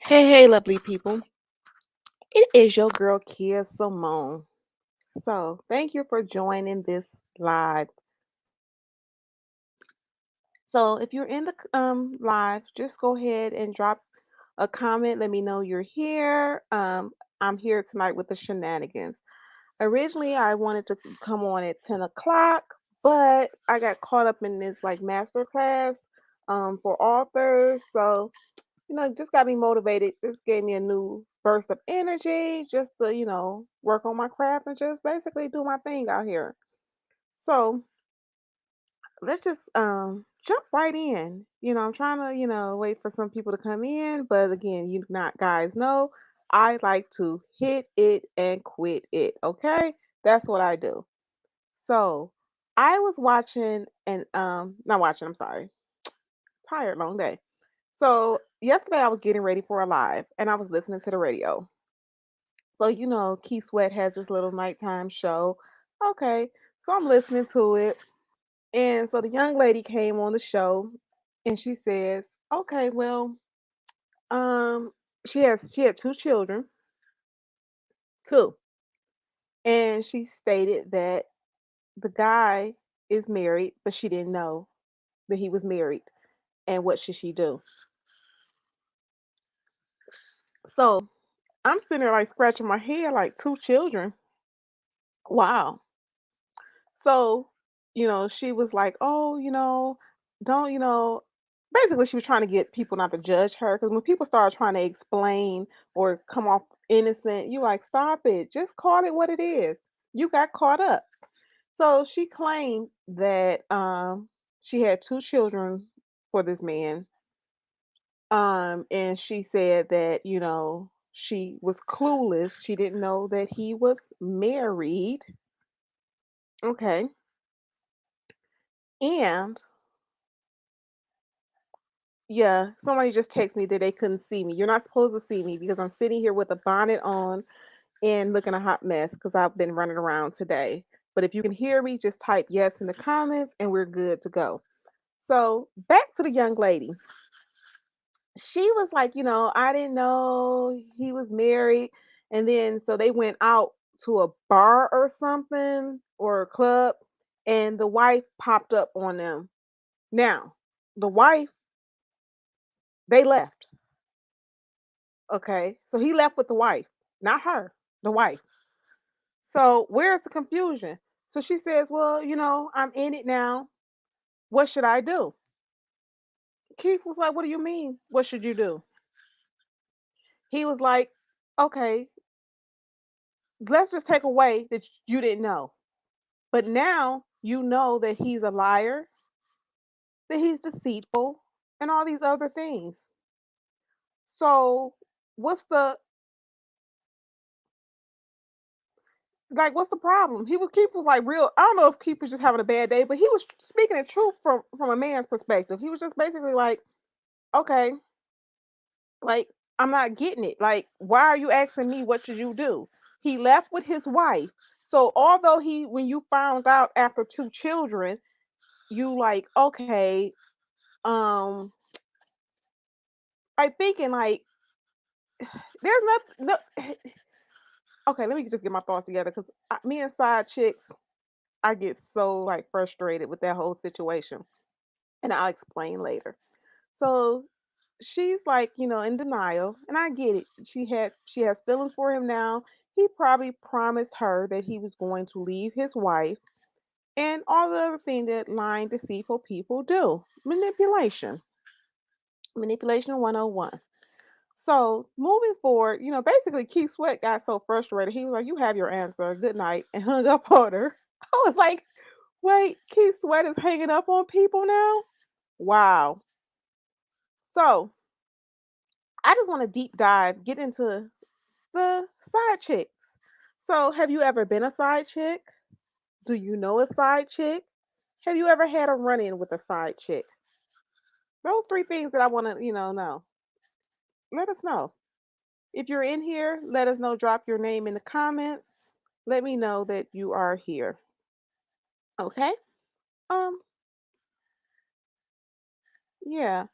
Hey, lovely people. It is your girl Kia Simone. So, thank you for joining this live. So, if you're in the live, just go ahead and drop a comment. Let me know you're here. I'm here tonight with the shenanigans. Originally, I wanted to come on at 10 o'clock, but I got caught up in this like master class for authors. So, just got me motivated. Just gave me a new burst of energy just to, work on my craft and just basically do my thing out here. So let's just jump right in. I'm trying to, wait for some people to come in, but again, you not guys know I like to hit it and quit it. Okay? That's what I do. So I was watching and not watching, I'm sorry. Tired, long day. So yesterday I was getting ready for a live and I was listening to the radio. So Keith Sweat has this little nighttime show. Okay. So I'm listening to it. And so the young lady came on the show and she says, okay, well, um, she had two children, two. And she stated that the guy is married, but she didn't know that he was married. And what should she do? So I'm sitting there like scratching my head, like two children. Wow. So, she was like, "Oh, don't, basically she was trying to get people not to judge her because when people start trying to explain or come off innocent, you like, stop it. Just call it what it is. You got caught up. So she claimed that she had two children for this man. And she said that, she was clueless. She didn't know that he was married. Okay. And yeah, somebody just texted me that they couldn't see me. You're not supposed to see me because I'm sitting here with a bonnet on and looking a hot mess because I've been running around today. But if you can hear me, just type yes in the comments and we're good to go. So back to the young lady. She was like, I didn't know he was married. And then so they went out to a bar or something or a club and the wife popped up on them. Now, the wife, they left. Okay. So he left with the wife, not her, the wife. So where's the confusion? So she says, well, I'm in it now. What should I do? Keith was like, what do you mean? What should you do? He was like, okay, let's just take away that you didn't know. But now you know that he's a liar, that he's deceitful, and all these other things. So what's the what's the problem? Keith was like real. I don't know if Keith was just having a bad day, but he was speaking the truth from a man's perspective. He was just basically like, okay, like I'm not getting it. Like, why are you asking me what should you do? He left with his wife. So although when you found out after two children, you like, okay, um, I thinking like there's nothing. No, okay, let me just get my thoughts together because me and side chicks, I get so like frustrated with that whole situation. And I'll explain later. So she's like, in denial, and I get it. She has feelings for him now. He probably promised her that he was going to leave his wife and all the other thing that lying, deceitful people do. Manipulation. Manipulation 101. So moving forward, basically Keith Sweat got so frustrated. He was like, you have your answer. Good night, and hung up on her. I was like, wait, Keith Sweat is hanging up on people now? Wow. So I just want to deep dive, get into the side chicks. So, have you ever been a side chick? Do you know a side chick? Have you ever had a run in with a side chick? Those three things that I want to, know. Let us know. If you're in here, let us know. Drop your name in the comments. Let me know that you are here. Okay? Um, yeah.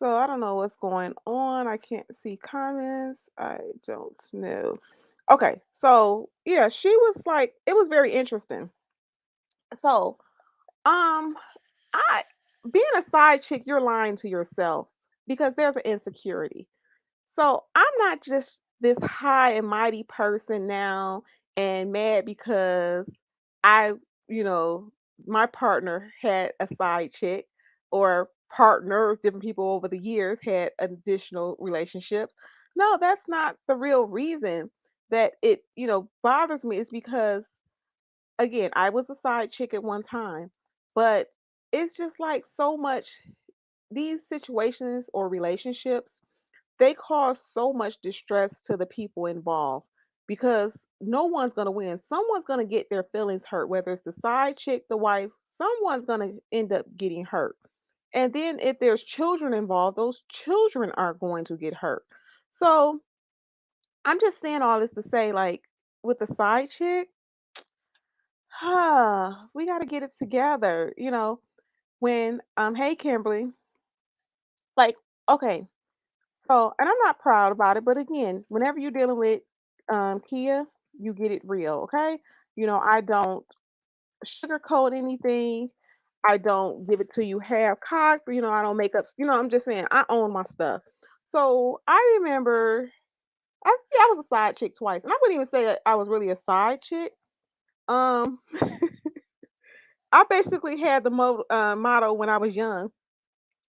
So I don't know what's going on. I can't see comments. I don't know. Okay, so yeah, she was like, it was very interesting. So, um, I being a side chick, you're lying to yourself because there's an insecurity. So I'm not just this high and mighty person now and mad because I, you know, my partner had a side chick or partners, different people over the years had additional relationships. No, that's not the real reason that it, bothers me is because again, I was a side chick at one time, but it's just like so much these situations or relationships they cause so much distress to the people involved because no one's going to win. Someone's going to get their feelings hurt, whether it's the side chick, the wife, someone's going to end up getting hurt. And then if there's children involved, those children are going to get hurt. So I'm just saying all this to say, like, with the side chick, we got to get it together. When, hey, Kimberly, like, okay, so, and I'm not proud about it, but again, whenever you're dealing with Kia, you get it real, okay? I don't sugarcoat anything. I don't give it to you half cocked. I don't make up. I'm just saying I own my stuff. So I remember, yeah, I was a side chick twice, and I wouldn't even say that I was really a side chick. Um, I basically had the motto when I was young: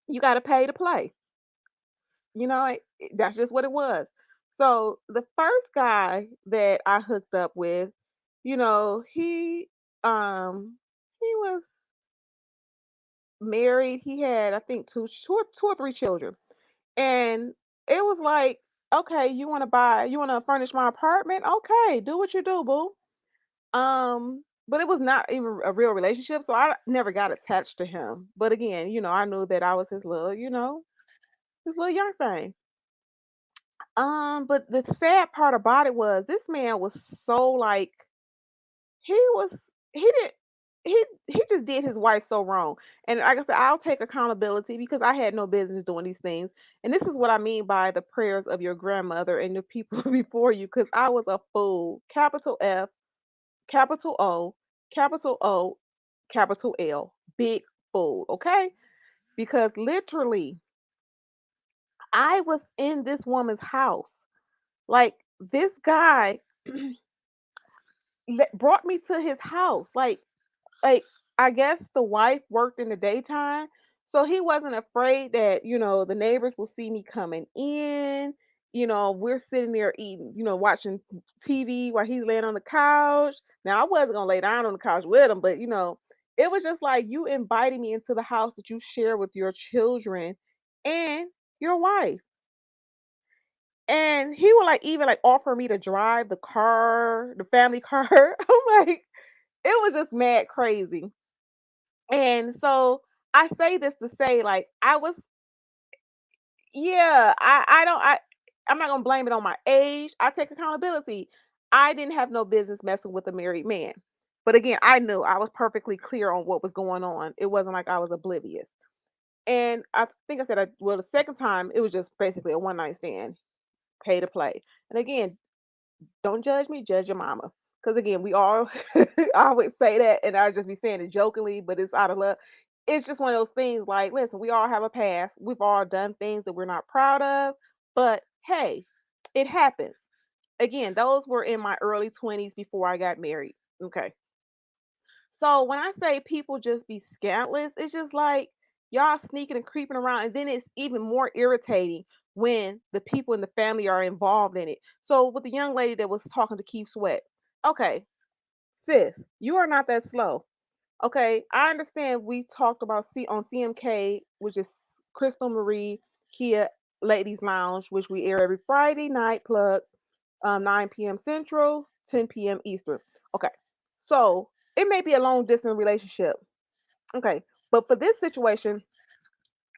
you got to pay to play. That's just what it was. So the first guy that I hooked up with, he was married. He had I think two or three children. And it was like, okay, you want to furnish my apartment? Okay, do what you do, boo. But it was not even a real relationship, so I never got attached to him. But again, I knew that I was his little young thing. But the sad part about it was this man was so like he was he did he just did his wife so wrong. And like I said, I'll take accountability because I had no business doing these things. And this is what I mean by the prayers of your grandmother and the people before you, because I was a fool. Capital F, capital O, capital O, capital L. Big fool, okay? Because literally I was in this woman's house. Like this guy brought me to his house. Like I guess the wife worked in the daytime, so he wasn't afraid that the neighbors will see me coming in. We're sitting there eating, watching TV while he's laying on the couch. Now I wasn't gonna lay down on the couch with him, but it was just like you invited me into the house that you share with your children and your wife. And he would like even like offer me to drive the car, the family car. I'm like, it was just mad crazy. And so I say this to say, like, I was, yeah, I'm not gonna blame it on my age. I take accountability. I didn't have no business messing with a married man. But again, I knew I was perfectly clear on what was going on. It wasn't like I was oblivious. And I think I said, well, the second time it was just basically a one night stand, pay to play. And again, don't judge me, judge your mama. Because again, we all I always say that, and I just be saying it jokingly, but it's out of love. It's just one of those things like, listen, we all have a past. We've all done things that we're not proud of, but hey, it happens. Again, those were in my early 20s before I got married. Okay. So when I say people just be scantless, it's just like y'all sneaking and creeping around, and then it's even more irritating when the people in the family are involved in it. So with the young lady that was talking to Keith Sweat, okay, sis, you are not that slow. Okay, I understand we talked about on CMK, which is Crystal Marie Kia Ladies Lounge, which we air every Friday night, plug 9 p.m. Central, 10 p.m. Eastern. Okay, so it may be a long distance relationship. Okay, but for this situation,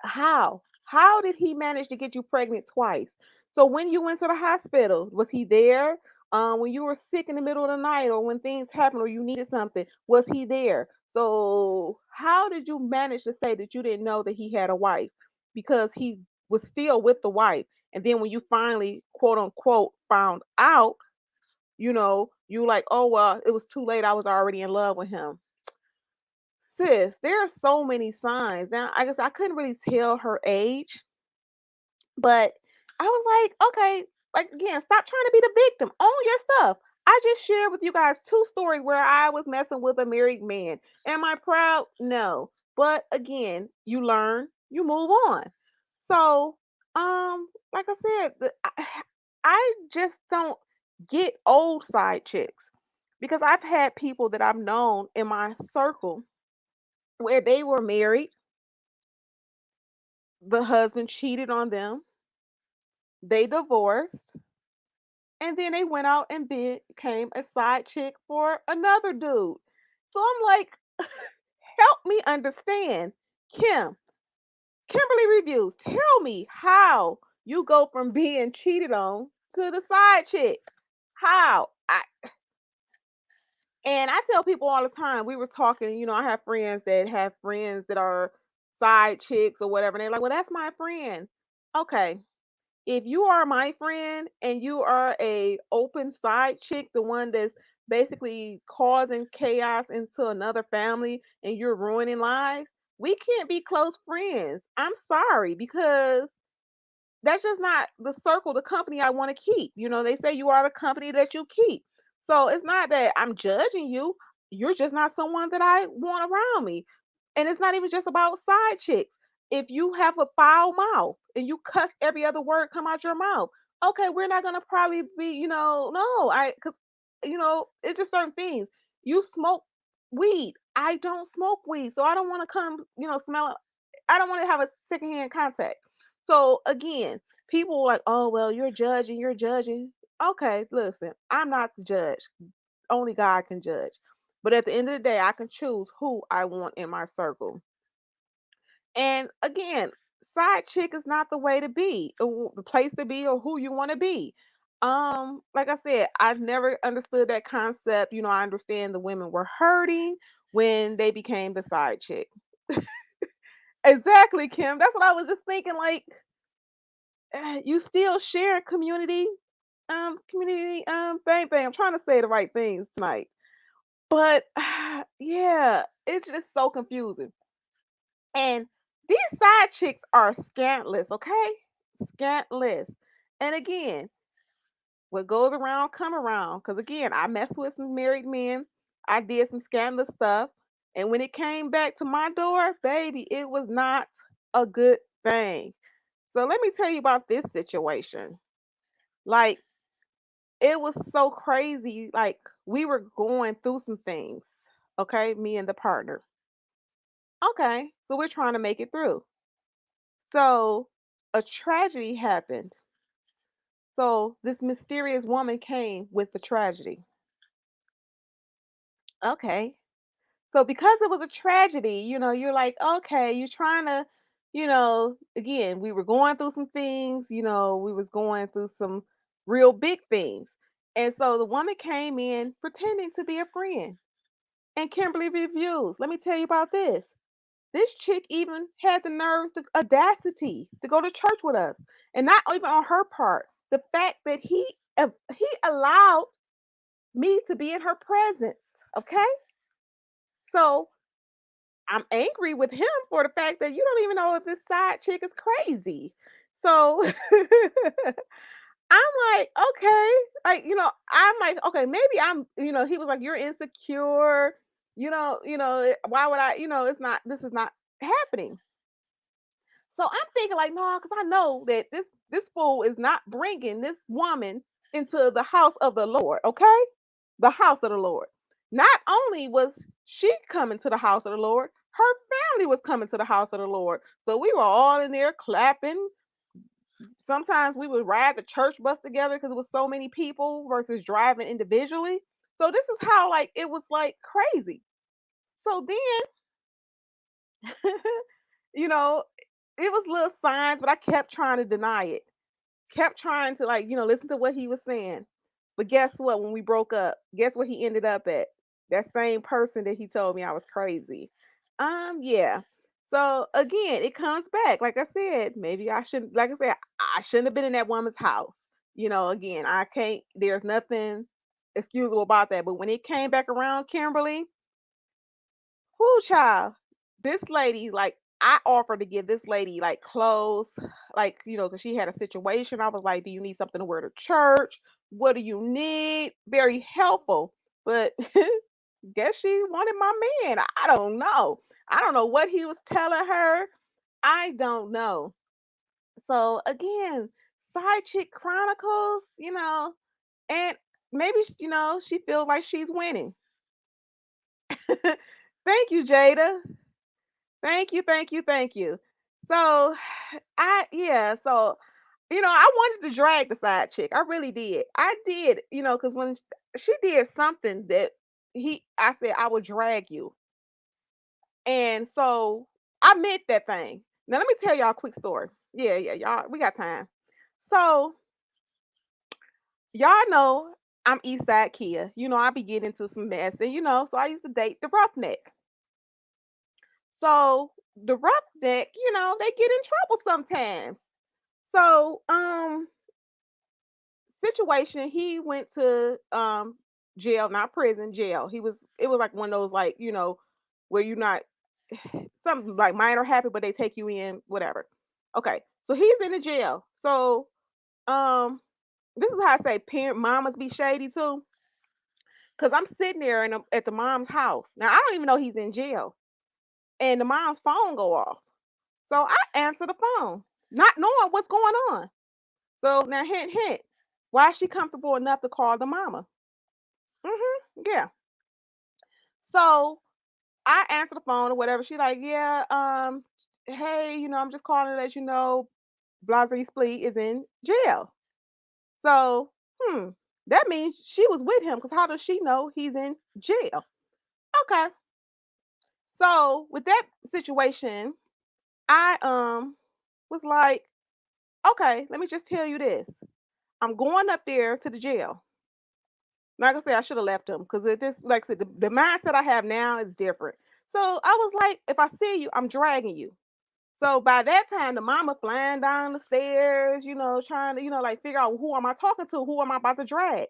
how? How did he manage to get you pregnant twice? So when you went to the hospital, was he there? When you were sick in the middle of the night, or when things happened, or you needed something, was he there? So how did you manage to say that you didn't know that he had a wife? Because he was still with the wife. And then when you finally, quote unquote, found out, you like, oh well, it was too late. I was already in love with him. Sis, there are so many signs. Now, I guess I couldn't really tell her age, but I was like, okay, like again, stop trying to be the victim. Own your stuff. I just shared with you guys two stories where I was messing with a married man. Am I proud? No. But again, you learn, you move on. So, like I said, I just don't get old side chicks because I've had people that I've known in my circle where they were married, the husband cheated on them, they divorced, and then they went out and became a side chick for another dude. So I'm like, help me understand, Kim, Kimberly Reviews, tell me how you go from being cheated on to the side chick. How? And I tell people all the time, we were talking, I have friends that have friends that are side chicks or whatever. And they're like, well, that's my friend. Okay. If you are my friend and you are a open side chick, the one that's basically causing chaos into another family and you're ruining lives, we can't be close friends. I'm sorry because that's just not the circle, the company I want to keep. They say you are the company that you keep. So it's not that I'm judging you. You're just not someone that I want around me. And it's not even just about side chicks. If you have a foul mouth and you cuss every other word come out your mouth, okay, we're not gonna probably be, no, cause it's just certain things. You smoke weed. I don't smoke weed, so I don't want to come, smell. I don't want to have a secondhand contact. So again, people like, oh well, you're judging, you're judging. Okay, listen, I'm not the judge. Only God can judge. But at the end of the day, I can choose who I want in my circle. And again, side chick is not the way to be, or the place to be, or who you want to be. Like I said, I've never understood that concept. I understand the women were hurting when they became the side chick. Exactly, Kim. That's what I was just thinking. Like, you still share community thing. I'm trying to say the right things tonight. But yeah, it's just so confusing. And these side chicks are scantless, okay? Scantless. And again, what goes around come around. Cause again, I messed with some married men. I did some scandalous stuff. And when it came back to my door, baby, it was not a good thing. So let me tell you about this situation. Like, it was so crazy. Like, we were going through some things. Okay, me and the partner. Okay, so we're trying to make it through. So a tragedy happened. So this mysterious woman came with the tragedy. Okay. So because it was a tragedy, you're like, okay, you're trying to, again, we were going through some things, we was going through some real big things. And so the woman came in pretending to be a friend. And Kimberly Reviews, let me tell you about this. This chick even had the nerves, the audacity to go to church with us. And not even on her part, the fact that he allowed me to be in her presence. Okay? So I'm angry with him for the fact that you don't even know if this side chick is crazy. So I'm like, okay, like, I'm like, okay, maybe he was like, you're insecure, why would I, it's not, this is not happening. So I'm thinking like, no, because I know that this fool is not bringing this woman into the house of the Lord. Okay, the house of the Lord. Not only was she coming to the house of the Lord, her family was coming to the house of the Lord. So we were all in there clapping. Sometimes we would ride the church bus together because it was so many people versus driving individually. So this is how like it was like crazy. So then, you know, it was little signs, but I kept trying to deny it. Kept trying to like, listen to what he was saying. But guess what? When we broke up, guess what he ended up at? That same person that he told me I was crazy. Yeah. So again, it comes back. Like I said, maybe I shouldn't. Like I said, I shouldn't have been in that woman's house. Again, I can't. There's nothing excusable about that. But when it came back around, Kimberly, whoo, child, this lady, like, I offered to give this lady like clothes, like, because she had a situation. I was like, "Do you need something to wear to church? What do you need?" Very helpful, but guess she wanted my man. I don't know. I don't know what he was telling her. I don't know. So again, side chick chronicles, and maybe she feels like she's winning. Thank you, Jada. Thank you, thank you, thank you. So I wanted to drag the side chick. I really did. I did, because when she did something that I said I would drag you. And so I meant that thing. Now let me tell y'all a quick story. Yeah, yeah, y'all, we got time. So y'all know I'm East Side Kia. I be getting into some mess, and so I used to date the roughneck. So the roughneck, they get in trouble sometimes. So situation, he went to jail, not prison, jail. It was like one of those, like, where you're not something like minor happened, but they take you in, whatever. Okay, so he's in the jail. So um, this is how I say parent mamas be shady too, because I'm sitting there at the mom's house. Now I don't even know he's in jail, and the mom's phone go off. So I answer the phone, not knowing what's going on. So now, hint, hint, why is she comfortable enough to call the mama? Yeah. So I answer the phone or whatever. She like, yeah, hey, I'm just calling to let you know Blase Splee is in jail. So, that means she was with him because how does she know he's in jail? Okay. So with that situation, I was like, okay, let me just tell you this. I'm going up there to the jail. Like I said, I should have left him because it just, like I said, the mindset I have now is different. So I was like, if I see you, I'm dragging you. So by that time, the mama flying down the stairs, trying to, like figure out who am I talking to, who am I about to drag.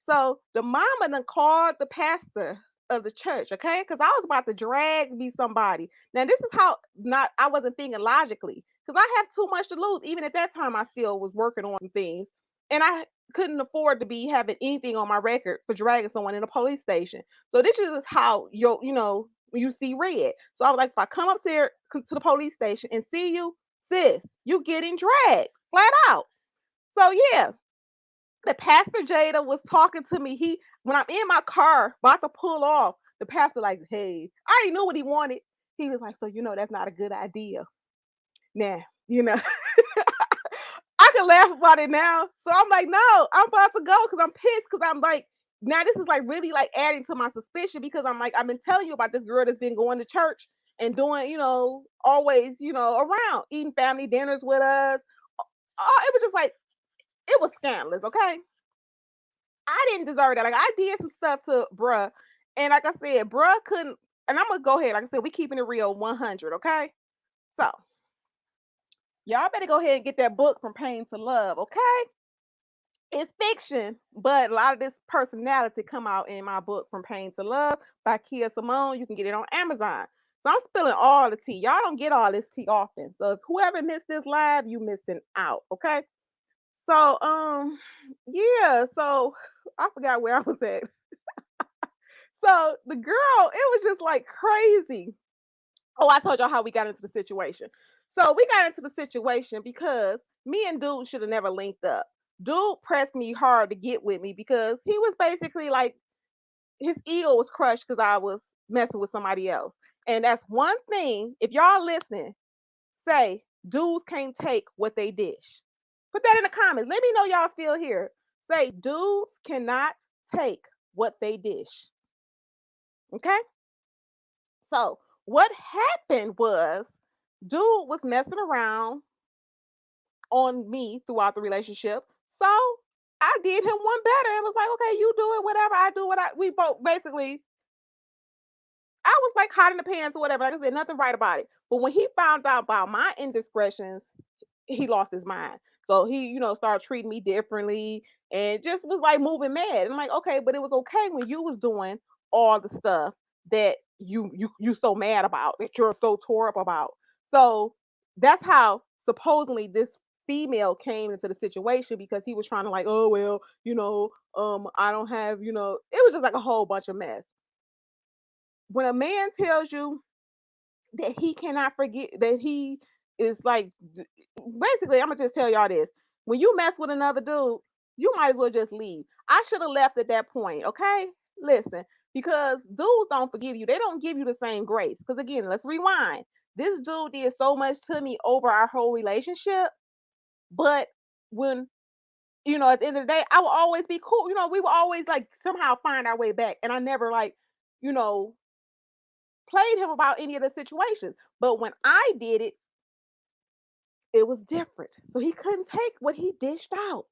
So the mama then called the pastor of the church, okay? Because I was about to drag me somebody. Now this is how not I wasn't thinking logically because I have too much to lose. Even at that time, I still was working on some things, and I couldn't afford to be having anything on my record for dragging someone in a police station. So this is how you see red. So I was like, if I come up there to the police station and see you, sis, you getting dragged flat out. So yeah, the pastor Jada was talking to me. When I'm in my car about to pull off, the pastor like, hey, I already knew what he wanted. He was like, so that's not a good idea. Nah, I can laugh about it now. So I'm like, no, I'm about to go because I'm pissed because I'm like, now this is like really like adding to my suspicion because I'm like, I've been telling you about this girl that's been going to church and doing, always, around eating family dinners with us. Oh, it was just like, it was scandalous, okay? I didn't deserve that. Like, I did some stuff to bruh. And like I said, bruh couldn't, and I'm gonna go ahead. Like I said, we keeping it real 100, okay? So, y'all better go ahead and get that book From Pain to Love, okay? It's fiction, but a lot of this personality come out in my book From Pain to Love by Kia Simone. You can get it on Amazon. So I'm spilling all the tea. Y'all don't get all this tea often. So if whoever missed this live, you missing out. Okay. So yeah. So I forgot where I was at. So the girl, it was just like crazy. Oh, I told y'all how we got into the situation. So we got into the situation because me and dude should have never linked up. Dude pressed me hard to get with me because he was basically like his ego was crushed because I was messing with somebody else. And that's one thing. If y'all listening, say dudes can't take what they dish. Put that in the comments. Let me know y'all still here. Say dudes cannot take what they dish. Okay? So what happened was dude was messing around on me throughout the relationship. So I did him one better and was like, okay, you do it, whatever. I do what we both basically I was like hot in the pants or whatever. Like I said, nothing right about it. But when he found out about my indiscretions, he lost his mind. So he, started treating me differently and just was like moving mad. And I'm like, okay, but it was okay when you was doing all the stuff that you so mad about, that you're so tore up about. So that's how supposedly this female came into the situation because he was trying to like, oh well, I don't have, it was just like a whole bunch of mess. When a man tells you that he cannot forget that he is like basically, I'm gonna just tell y'all this. When you mess with another dude, you might as well just leave. I should have left at that point, okay? Listen, because dudes don't forgive you. They don't give you the same grace. Because again, let's rewind. This dude did so much to me over our whole relationship, but when at the end of the day, I will always be cool. We will always like somehow find our way back. And I never like, you know, played him about any of the situations. But when I did it, it was different. So he couldn't take what he dished out.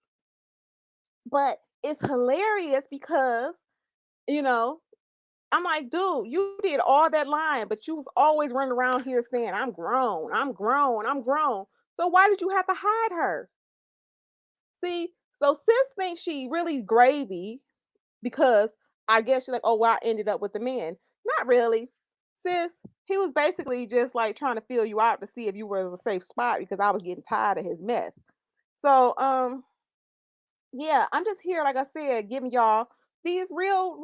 But it's hilarious because, you know, I'm like, dude, you did all that lying, but you was always running around here saying, I'm grown, I'm grown, I'm grown. So why did you have to hide her? See, so sis thinks she really gravy because I guess she's like, oh, well, I ended up with the man. Not really. Sis, he was basically just like trying to feel you out to see if you were in a safe spot because I was getting tired of his mess. So, yeah, I'm just here, like I said, giving y'all these real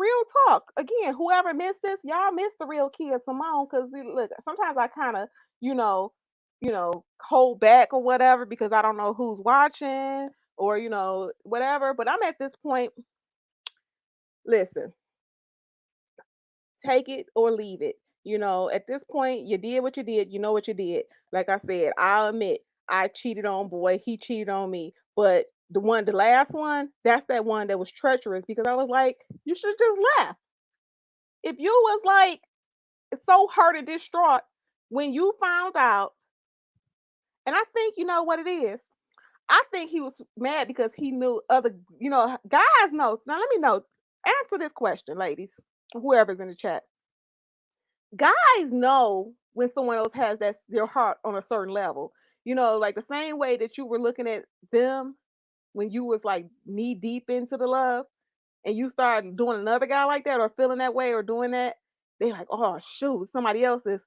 talk. Again, whoever missed this, y'all missed the real Kia Simone. Cause look, sometimes I kind of, you know, hold back or whatever because I don't know who's watching or whatever. But I'm at this point. Listen, take it or leave it. At this point, you did what you did. You know what you did. Like I said, I'll admit I cheated on boy. He cheated on me. But the last one, that's that one that was treacherous because I was like, you should have just left. If you was like so hurt and distraught when you found out, and I think you know what it is. I think he was mad because he knew other, guys know. Now let me know. Answer this question, ladies, whoever's in the chat. Guys know when someone else has that their heart on a certain level. Like the same way that you were looking at them when you was like knee deep into the love and you started doing another guy like that or feeling that way or doing that, they're like, oh shoot, somebody else is,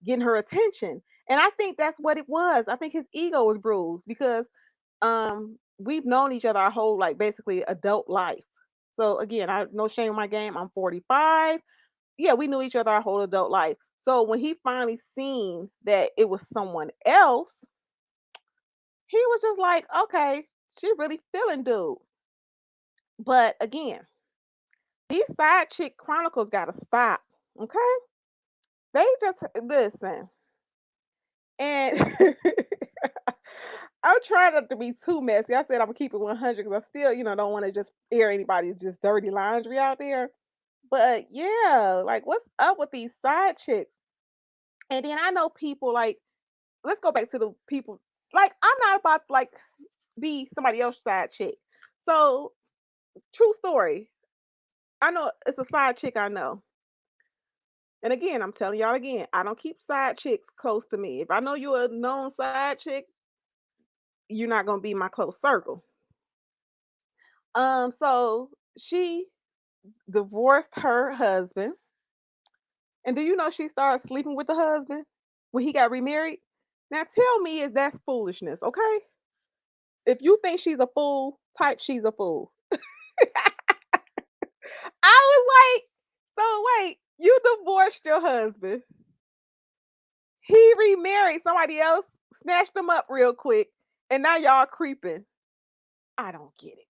getting her attention. And I think that's what it was. I think his ego was bruised because we've known each other our whole like basically adult life. So again, I no shame in my game. I'm 45. Yeah, we knew each other our whole adult life. So when he finally seen that it was someone else, he was just like, okay, she really feeling dude. But again, these side chick chronicles gotta stop. Okay? They just listen. And I'm trying not to be too messy. I said I'm gonna keep it 100 because I still, don't want to just air anybody's just dirty laundry out there. But yeah, like what's up with these side chicks? And then I know people like let's go back to the people. Like, I'm not about to like be somebody else's side chick. So, true story. I know it's a side chick I know. And again, I'm telling y'all again, I don't keep side chicks close to me. If I know you're a known side chick, you're not gonna be my close circle. So she divorced her husband. And do you know she started sleeping with the husband when he got remarried? Now tell me is that's foolishness, okay? If you think she's a fool, type she's a fool. I was like, so wait, you divorced your husband. He remarried somebody else, snatched him up real quick, and now y'all creeping. I don't get it.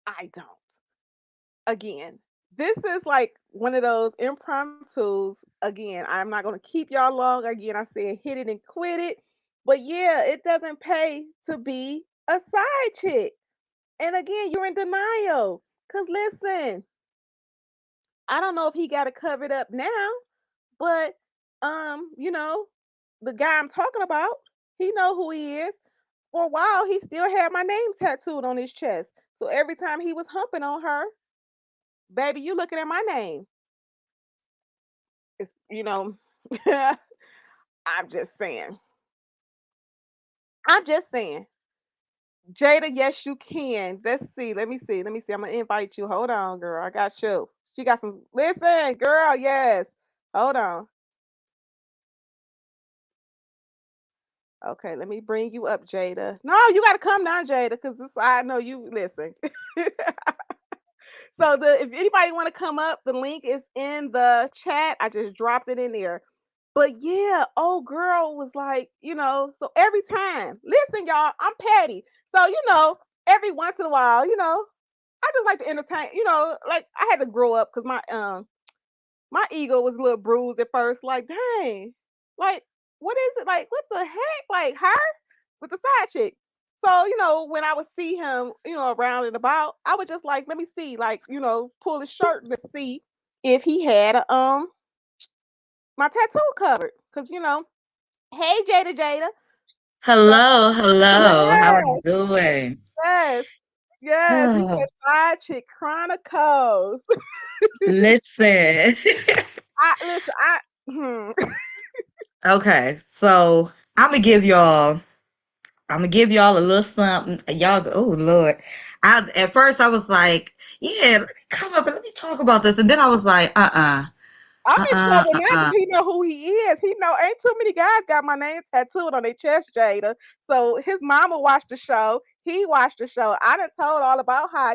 I don't. Again, this is like one of those impromptus. Again, I'm not gonna keep y'all long. Again, I said hit it and quit it. But yeah, it doesn't pay to be a side chick. And again, you're in denial. Cause listen, I don't know if he got it covered up now, but the guy I'm talking about, he know who he is. For a while, he still had my name tattooed on his chest. So every time he was humping on her, baby, you looking at my name. It's, I'm just saying. I'm just saying. Jada, yes, you can. Let's see. Let me see. Let me see. I'm gonna invite you. Hold on, girl. I got you. She got some. Listen, girl. Yes. Hold on. Okay, let me bring you up, Jada. No, you got to come down, Jada, because I know you listen. So if anybody want to come up, the link is in the chat. I just dropped it in there. But yeah, old girl was like, so every time, listen, y'all, I'm petty. So, every once in a while, I just like to entertain, like I had to grow up because my ego was a little bruised at first. Like, dang, like, what is it? Like, what the heck? Like, her with the side chick. So, when I would see him, around and about, I would just like, let me see, like, pull his shirt to see if he had my tattoo covered. Cause hey Jada Jada. So Hello, hello. How are you yes, doing? yes, yes. He Oh, said side chick chronicles. listen. I listen, Okay, so I'm gonna give y'all a little something. Y'all go, oh Lord. At first I was like, yeah, let me come up and let me talk about this. And then I was like, I'm in uh-uh, trouble now because uh-uh. he know who he is. He know ain't too many guys got my name tattooed on their chest, Jada. So his mama watched the show. He watched the show. I done told all about how,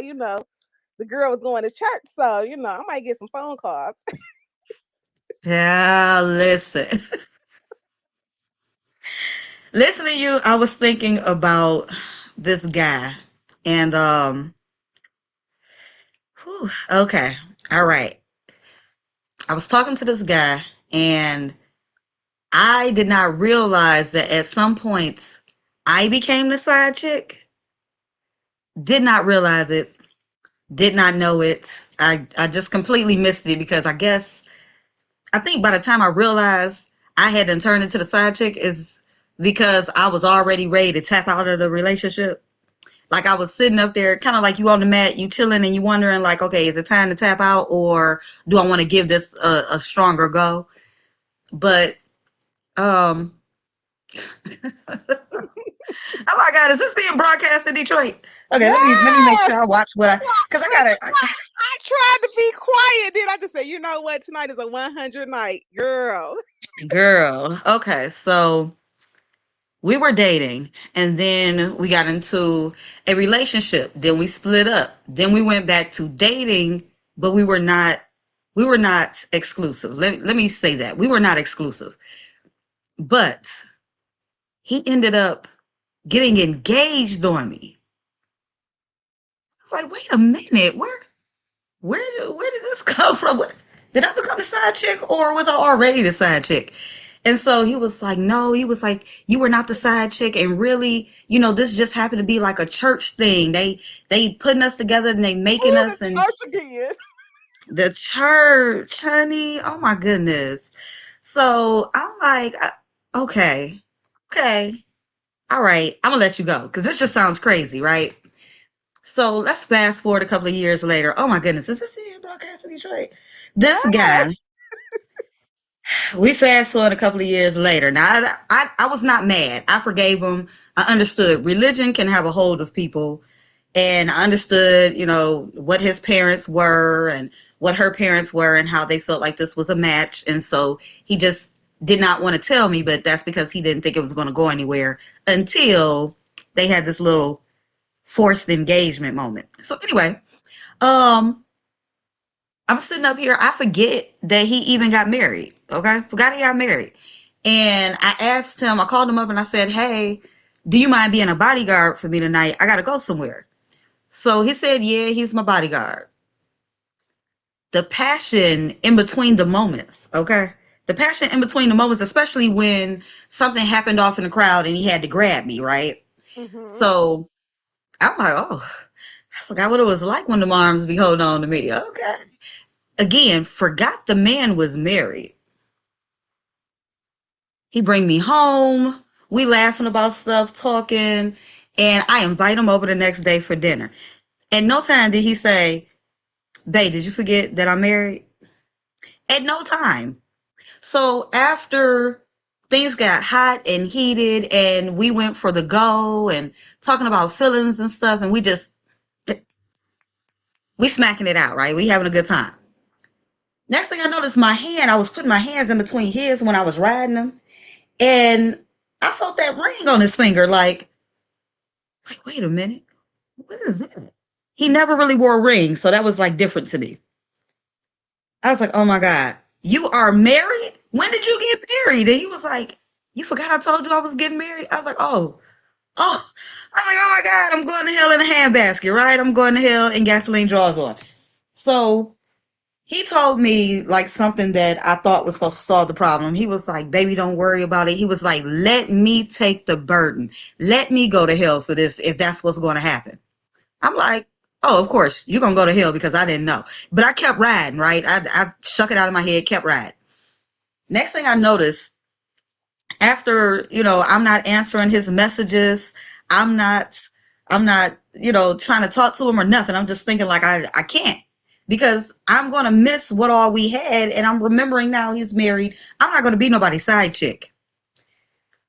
the girl was going to church. So, I might get some phone calls. Yeah, listen. Listening to you, I was thinking about this guy. And whew, okay. All right. I was talking to this guy and I did not realize that at some points I became the side chick. Did not realize it. Did not know it. I just completely missed it because I think by the time I realized I hadn't turned into the side chick is because I was already ready to tap out of the relationship. Like I was sitting up there, kind of like you on the mat, you chilling, and you wondering like, okay, is it time to tap out, or do I want to give this a stronger go? But um, oh my God, is this being broadcast in Detroit? Okay, let me make Yes. sure I watch what I because I Listen, gotta. I tried to be quiet. Then I just said, you know what? Tonight is a 100 night, girl. Girl, okay, so we were dating, and then we got into a relationship. Then we split up. Then we went back to dating, but we were not exclusive. Let me say that we were not exclusive, but he ended up getting engaged on me. I was like, wait a minute, where did this come from? Did I become the side chick or was I already the side chick? And so he was like, no, he was like, you were not the side chick. And really, this just happened to be like a church thing. They putting us together and they making Oh, the us and church again. the church, honey. Oh my goodness. So I'm like, okay, okay, all right, I'm gonna let you go because this just sounds crazy, right? So let's fast forward a couple of years later. Oh my goodness, is this in broadcast in Detroit? This Yes. guy, we fast forward a couple of years later. Now, I was not mad. I forgave him. I understood religion can have a hold of people. And I understood, what his parents were and what her parents were and how they felt like this was a match. And so he just did not want to tell me, but that's because he didn't think it was going to go anywhere until they had this little forced engagement moment. So anyway, um, I'm sitting up here. I forget that he even got married. Okay, forgot he got married. And I asked him. I called him up and I said, "Hey, do you mind being a bodyguard for me tonight? I gotta go somewhere." So he said, "Yeah, he's my bodyguard." The passion in between the moments. Okay, the passion in between the moments, especially when something happened off in the crowd and he had to grab me. Right. Mhm. So I'm like, oh, I forgot what it was like when the arms be holding on to me. Okay. Again, forgot the man was married. He bring me home. We laughing about stuff, talking, and I invite him over the next day for dinner. At no time did he say, "Babe, did you forget that I'm married?" At no time. So after things got hot and heated and we went for the go and talking about feelings and stuff and we smacking it out, right? We having a good time. Next thing I noticed, I was putting my hands in between his when I was riding him, and I felt that ring on his finger. Like, wait a minute, what is that? He never really wore a ring, so that was like different to me. I was like, oh my God, you are married? When did you get married? And he was like, you forgot I told you I was getting married? I was like, oh. I was like, oh my God, I'm going to hell in a handbasket, right? I'm going to hell in gasoline drawers on. So he told me like something that I thought was supposed to solve the problem. He was like, baby, don't worry about it. He was like, let me take the burden. Let me go to hell for this if that's what's going to happen. I'm like, oh, of course, you're going to go to hell because I didn't know. But I kept riding, right? I shook it out of my head, kept riding. Next thing I noticed, after, I'm not answering his messages, I'm not, trying to talk to him or nothing. I'm just thinking like I can't because I'm going to miss what all we had. And I'm remembering now he's married. I'm not going to be nobody's side chick.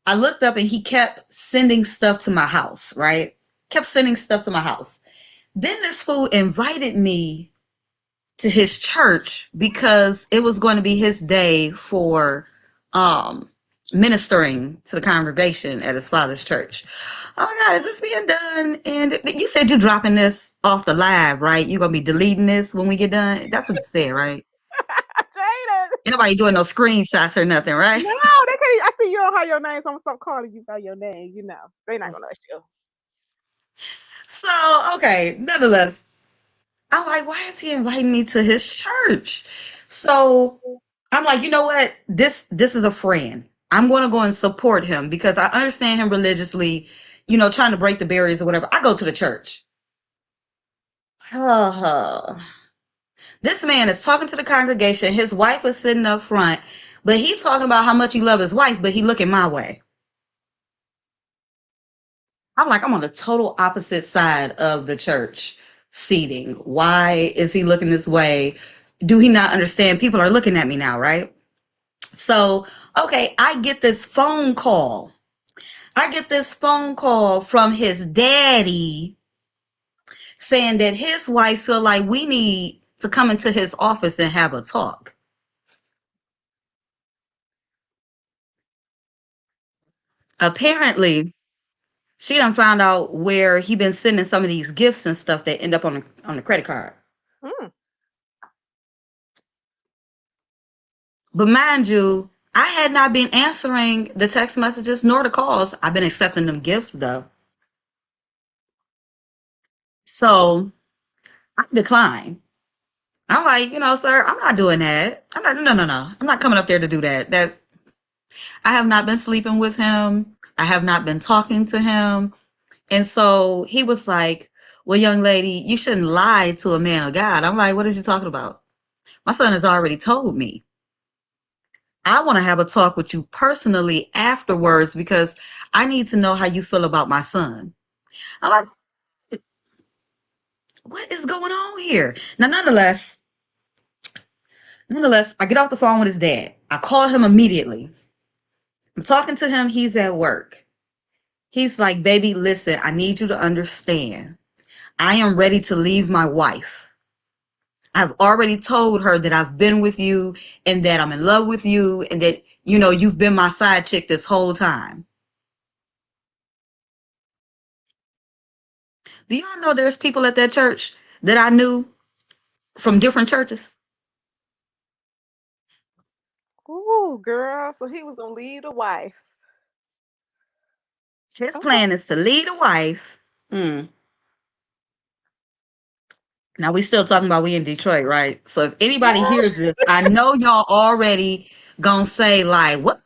I looked up and he kept sending stuff to my house, right? Kept sending stuff to my house. Then this fool invited me to his church because it was going to be his day for um ministering to the congregation at his father's church. Oh my God, is this being done? And you said you're dropping this off the live, right? You're gonna be deleting this when we get done. That's what you said, right? Jada. Ain't nobody doing no screenshots or nothing, right? No, they can't. I see you don't have your name, so I'm gonna stop calling you by your name. They're not gonna let you. So, okay, nonetheless, I'm like, why is he inviting me to his church? So I'm like, you know what? This is a friend. I'm going to go and support him because I understand him religiously, trying to break the barriers or whatever. I go to the church. This man is talking to the congregation. His wife is sitting up front, but he's talking about how much he loves his wife, but he looking my way. I'm like, I'm on the total opposite side of the church seating. Why is he looking this way? Do he not understand? People are looking at me now, right? So, okay, I get this phone call. I get this phone call from his daddy saying that his wife feel like we need to come into his office and have a talk. Apparently, she done found out where he been sending some of these gifts and stuff that end up on the credit card. Hmm. But mind you, I had not been answering the text messages nor the calls. I've been accepting them gifts though. So I declined. I'm like, sir, I'm not doing that. I'm not, no, no, no. I'm not coming up there to do that. I have not been sleeping with him. I have not been talking to him. And so he was like, well, young lady, you shouldn't lie to a man of God. I'm like, what is you talking about? My son has already told me. I want to have a talk with you personally afterwards because I need to know how you feel about my son. I'm like, what is going on here? Now, nonetheless, I get off the phone with his dad. I call him immediately. I'm talking to him. He's at work. He's like, baby, listen, I need you to understand. I am ready to leave my wife. I've already told her that I've been with you and that I'm in love with you and that, you've been my side chick this whole time. Do y'all know there's people at that church that I knew from different churches? Ooh, girl. So he was gonna leave the wife. His Okay. plan is to lead a wife. Mm. Now we still talking about we in Detroit, right? So if anybody Yeah. hears this, I know y'all already gonna say like, what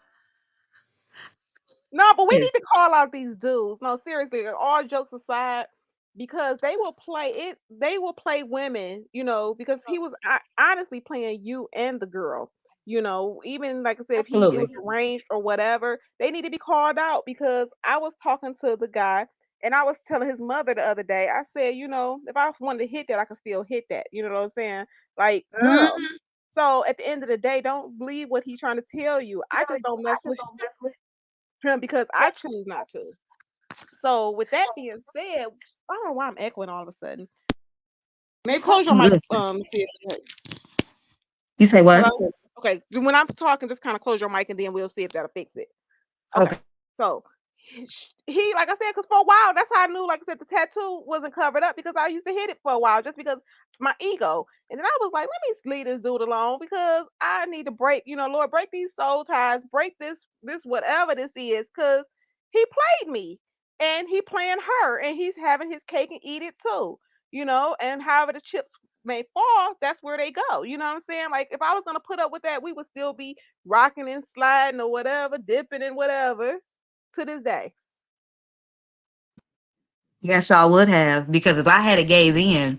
No, but we is need to call out these dudes. No, seriously, all jokes aside, because they will play it. They will play women, because he was honestly playing you and the girl. Even like I said, if it was absolutely. arranged or whatever, they need to be called out because I was talking to the guy and I was telling his mother the other day. I said, if I wanted to hit that, I could still hit that. You know what I'm saying? Like, girl. So at the end of the day, don't believe what he's trying to tell you. I just don't mess with him because I choose not to. So with that being said, I don't know why I'm echoing all of a sudden. Maybe close your mic. Listen, See if it hurts. you say what? Hello. Okay. When I'm talking, just kind of close your mic, and then we'll see if that'll fix it. Okay. Okay. So he like I said, because for a while, that's how I knew, like I said, the tattoo wasn't covered up because I used to hit it for a while just because my ego. And then I was like, let me leave this dude alone because I need to break, Lord, break these soul ties, break this whatever this is, because he played me and he playing her and he's having his cake and eat it too, and however the chips may fall, that's where they go. You know what I'm saying? Like if I was gonna put up with that, we would still be rocking and sliding or whatever, dipping and whatever to this day. Yes, I would have because if I had a gave in,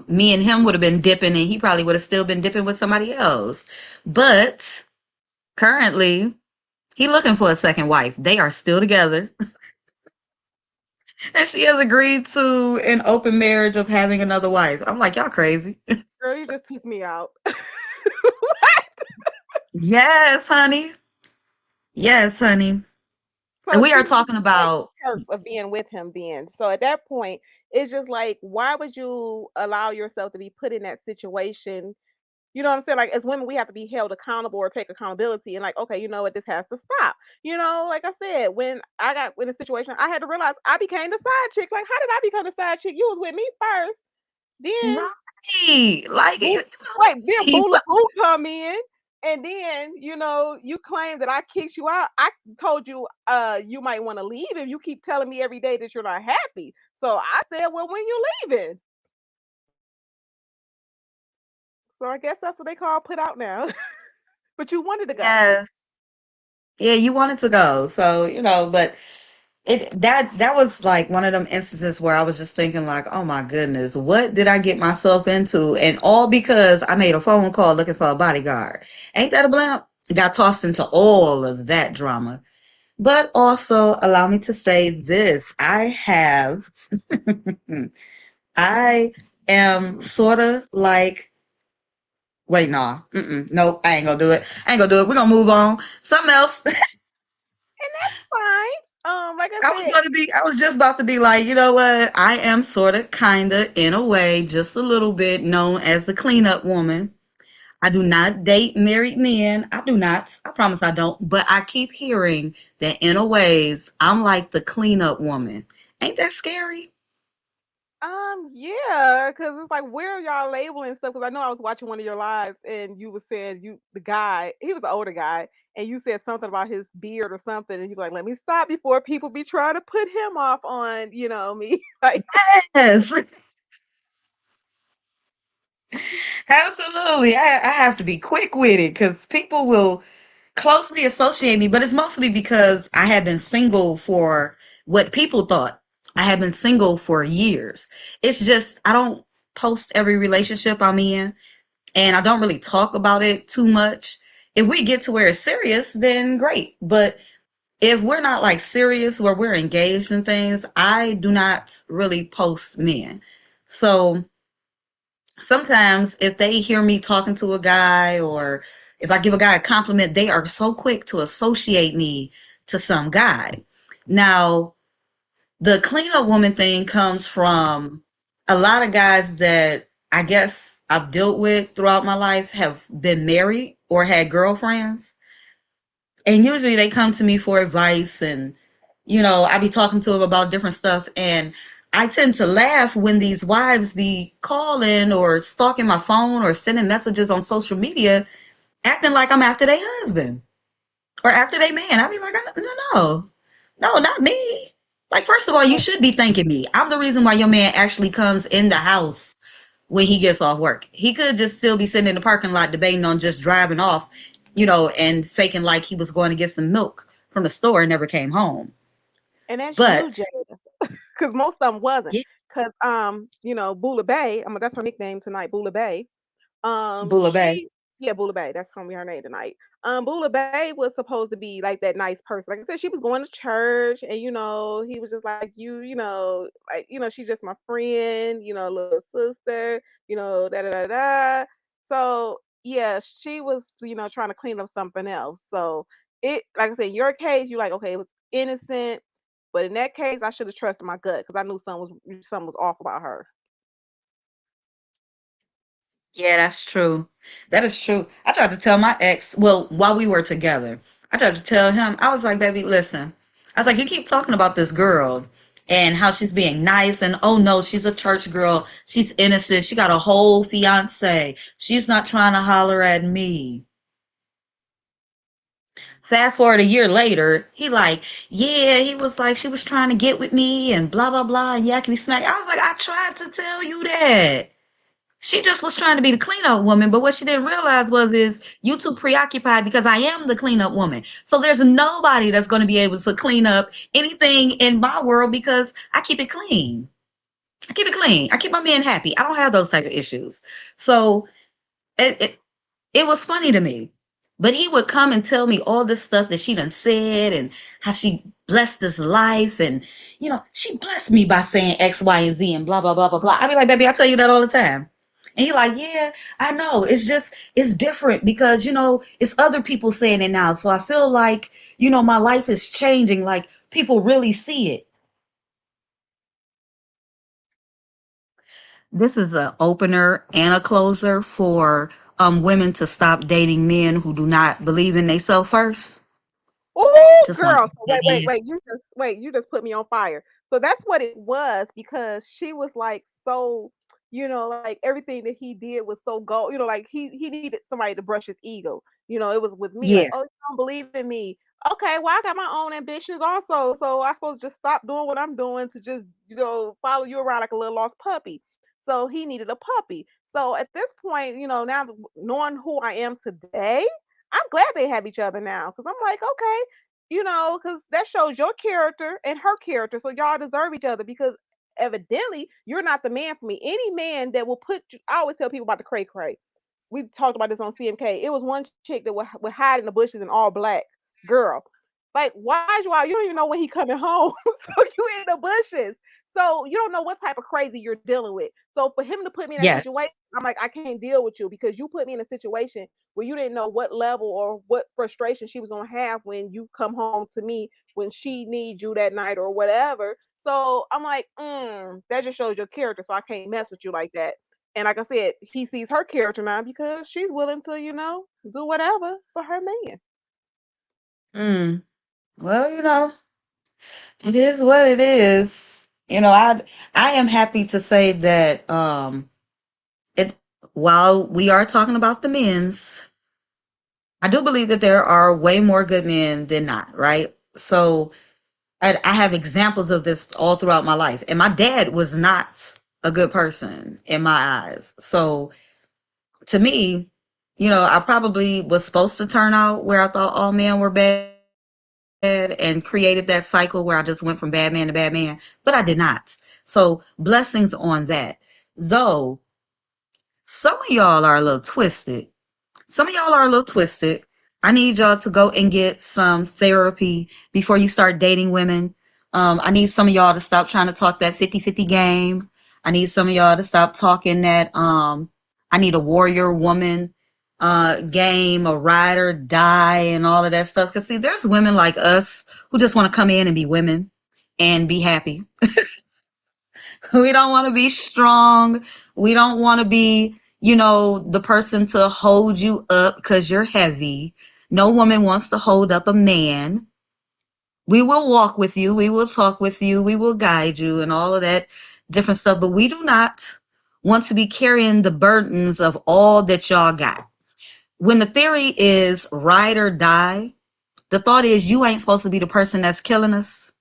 me and him would have been dipping, and he probably would have still been dipping with somebody else. But currently, he looking for a second wife. They are still together, and she has agreed to an open marriage of having another wife. I'm like, y'all crazy. Girl, you just took me out. Yes, honey. Yes, honey. And So we are she talking like about perks of being with him then. So at that point, it's just like, why would you allow yourself to be put in that situation? You know what I'm saying? Like as women, we have to be held accountable or take accountability and like, okay, you know what, this has to stop. Like I said, when I got in a situation, I had to realize I became the side chick. Like, how did I become the side chick? You was with me first. Then right, like Boo then he Boo Boo come in, and then, you claim that I kicked you out. I told you, you might wanna leave if you keep telling me every day that you're not happy. So I said, "Well, when you leaving?" So I guess that's what they call put out now. But you wanted to go. yes. Yeah, you wanted to go. So, but that was like one of them instances where I was just thinking like, oh my goodness, what did I get myself into? And all because I made a phone call looking for a bodyguard. Ain't that a blimp? Got tossed into all of that drama. But also allow me to say this. I am sort of like, wait, no, nope, I ain't gonna do it. I ain't gonna do it. We're gonna move on. Something else. And that's fine. Like I said, I was just about to be like, you know what? I am sort of, kind of, in a way, just a little bit known as the cleanup woman. I do not date married men. I do not. I promise I don't. But I keep hearing that in a ways, I'm like the cleanup woman. Ain't that scary? yeah, because it's like, where are y'all labeling stuff? Because I know I was watching one of your lives and you were saying the guy, he was an older guy, and you said something about his beard or something, and you were like, let me stop before people be trying to put him off on, me. Like, Yes, absolutely. I have to be quick with it because people will closely associate me, but it's mostly because I have been single for what people thought. I have been single for years. It's just I don't post every relationship I'm in, and I don't really talk about it too much. If we get to where it's serious, then great. But if we're not like serious where we're engaged in things, I do not really post men. So sometimes if they hear me talking to a guy or if I give a guy a compliment, they are so quick to associate me to some guy. Now, the cleanup woman thing comes from a lot of guys that I guess I've dealt with throughout my life have been married or had girlfriends. And usually they come to me for advice and, I be talking to them about different stuff. And I tend to laugh when these wives be calling or stalking my phone or sending messages on social media, acting like I'm after their husband or after their man. I be like, no, not me. Like, first of all, you should be thanking me. I'm the reason why your man actually comes in the house when he gets off work. He could just still be sitting in the parking lot debating on just driving off, and faking like he was going to get some milk from the store and never came home. and that's you, But Jada, because most of them wasn't. yeah, Because Bula Bay, that's her nickname tonight, Bula Bay. Bula Bay. She Yeah, Bula Bay. That's gonna be her name tonight. Bula Bay was supposed to be like that nice person. Like I said, she was going to church, and he was just like, she's just my friend, little sister, da da da da. So yeah, she was, trying to clean up something else. So like I said, in your case, you're like, okay, it was innocent, but in that case, I should have trusted my gut because I knew something was off about her. Yeah, that's true. That is true. I tried to tell my ex, well, while we were together, I tried to tell him, I was like, baby, listen. I was like, you keep talking about this girl and how she's being nice, and oh no, she's a church girl. She's innocent. She got a whole fiance. She's not trying to holler at me. Fast forward a year later, he like, yeah, he was like, she was trying to get with me and blah, blah, blah, and yakety smack. I was like, I tried to tell you that. She just was trying to be the cleanup woman, but what she didn't realize was is you too preoccupied because I am the cleanup woman. So there's nobody that's going to be able to clean up anything in my world because I keep it clean. I keep it clean. I keep my men happy. I don't have those type of issues. So it, it, it was funny to me. But he would come and tell me all this stuff that she done said and how she blessed his life. And, she blessed me by saying X, Y, and Z and blah, blah, blah, blah, blah. I be like, baby, I tell you that all the time. And he like, yeah, I know. It's different because, it's other people saying it now. So I feel like, my life is changing. Like people really see it. This is an opener and a closer for women to stop dating men who do not believe in themselves first. Oh, Just want to girl. put So that in. you just put me on fire. So that's what it was because she was like so, like everything that he did was so gold. Like he needed somebody to brush his ego. It was with me like, Yeah. oh, you don't believe in me. Okay, well, I got my own ambitions also. So I supposed to just stop doing what I'm doing to just, follow you around like a little lost puppy. So he needed a puppy. So at this point, now knowing who I am today, I'm glad they have each other now because I'm like, okay, because that shows your character and her character. So y'all deserve each other because evidently you're not the man for me. Any man that will put you, I always tell people about the cray cray. We talked about this on CMK. It was one chick that would hide in the bushes in all black. Girl, like, why is you out? You don't even know when he coming home. So you in the bushes. So you don't know what type of crazy you're dealing with. So for him to put me in that Yes. situation, I'm like, I can't deal with you because you put me in a situation where you didn't know what level or what frustration she was gonna have when you come home to me when she needs you that night or whatever. So I'm like, that just shows your character. So I can't mess with you like that. And like I said, he sees her character now because she's willing to, do whatever for her man. Mm. Well, it is what it is. I am happy to say that it while we are talking about the men's, I do believe that there are way more good men than not, right? So I have examples of this all throughout my life. And my dad was not a good person in my eyes. So to me, I probably was supposed to turn out where I thought all men were bad and created that cycle where I just went from bad man to bad man, but I did not. So blessings on that. Though some of y'all are a little twisted. Some of y'all are a little twisted. I need y'all to go and get some therapy before you start dating women. I need some of y'all to stop trying to talk that 50-50 game. I need some of y'all to stop talking that I need a warrior woman game, a ride or die, and all of that stuff. Because, see, there's women like us who just want to come in and be women and be happy. We don't want to be strong. We don't want to be, the person to hold you up because you're heavy. No woman wants to hold up a man. We will walk with you. We will talk with you. We will guide you and all of that different stuff. But we do not want to be carrying the burdens of all that y'all got. When the theory is ride or die, the thought is you ain't supposed to be the person that's killing us.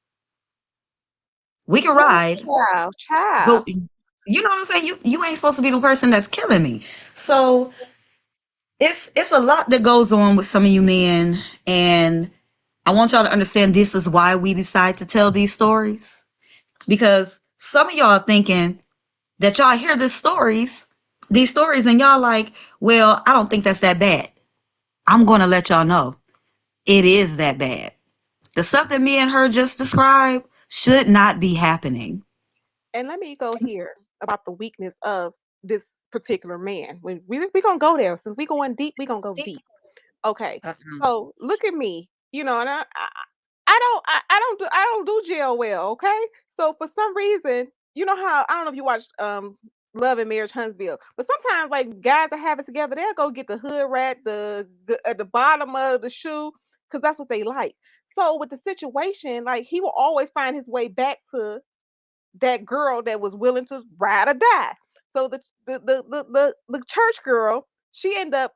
We can Oh, ride, child, child. but you know what I'm saying? You ain't supposed to be the person that's killing me. So it's a lot that goes on with some of you men, and I want y'all to understand this is why we decide to tell these stories. Because some of y'all are thinking that y'all hear these stories, and y'all like, well, I don't think that's that bad. I'm gonna let y'all know it is that bad. The stuff that me and her just described should not be happening. And let me go here about the weakness of this particular man. We gonna go there since we going deep. We gonna go deep. Okay, Uh-uh. so look at me, and I don't do jail well. Okay, so for some reason, you know how I don't know if you watched Love and Marriage Huntsville, but sometimes like guys that have it together, they'll go get the hood rat, at the bottom of the shoe, because that's what they like. So with the situation, like he will always find his way back to that girl that was willing to ride or die. So the church girl, she ended up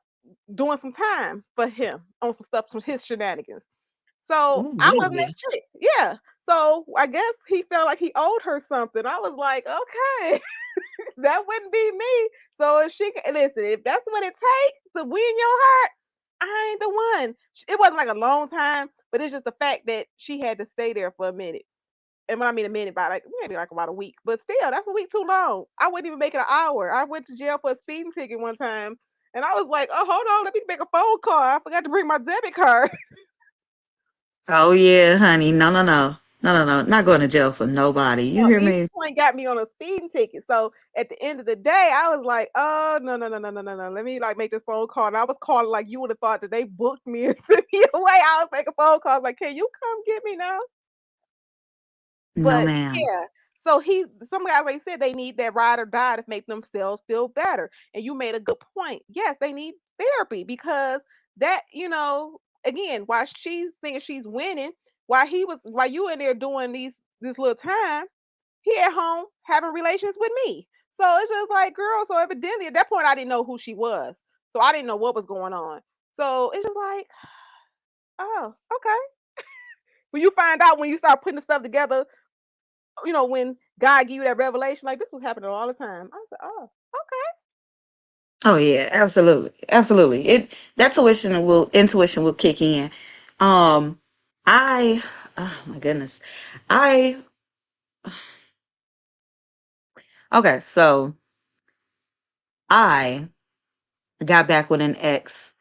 doing some time for him on some stuff, some his shenanigans. So Ooh, I wasn't really? that chick. Yeah. So I guess he felt like he owed her something. I was like, okay, that wouldn't be me. So if she can listen, if that's what it takes to win your heart, I ain't the one. It wasn't like a long time, but it's just the fact that she had to stay there for a minute. And when I mean a minute, by like maybe like about a week, but still, that's a week too long. I wouldn't even make it an hour. I went to jail for a speeding ticket one time, and I was like, "Oh, hold on, let me make a phone call. I forgot to bring my debit card." Oh yeah, honey. No, no, no. No, no, no. Not going to jail for nobody. You No, hear East me? Point got me on a speeding ticket. So at the end of the day, I was like, "Oh no, no, no, no, no, no, no. Let me like make this phone call." And I was calling like you would have thought that they booked me and sent me away. I was making phone calls like, "Can you come get me now?" No, But ma'am. yeah, so some guys like you said they need that ride or die to make themselves feel better. And you made a good point. Yes, they need therapy because that, again, while she's thinking she's winning, while you in there doing this little time, he at home having relations with me. So it's just like, girl, so evidently at that point I didn't know who she was. So I didn't know what was going on. So it's just like, oh, okay. When you find out when you start putting the stuff together, when God give you that revelation, like this was happening all the time. I said, oh, Oh yeah, absolutely, absolutely. It that intuition will kick in. Um, I, oh my goodness, I okay. So I got back with an ex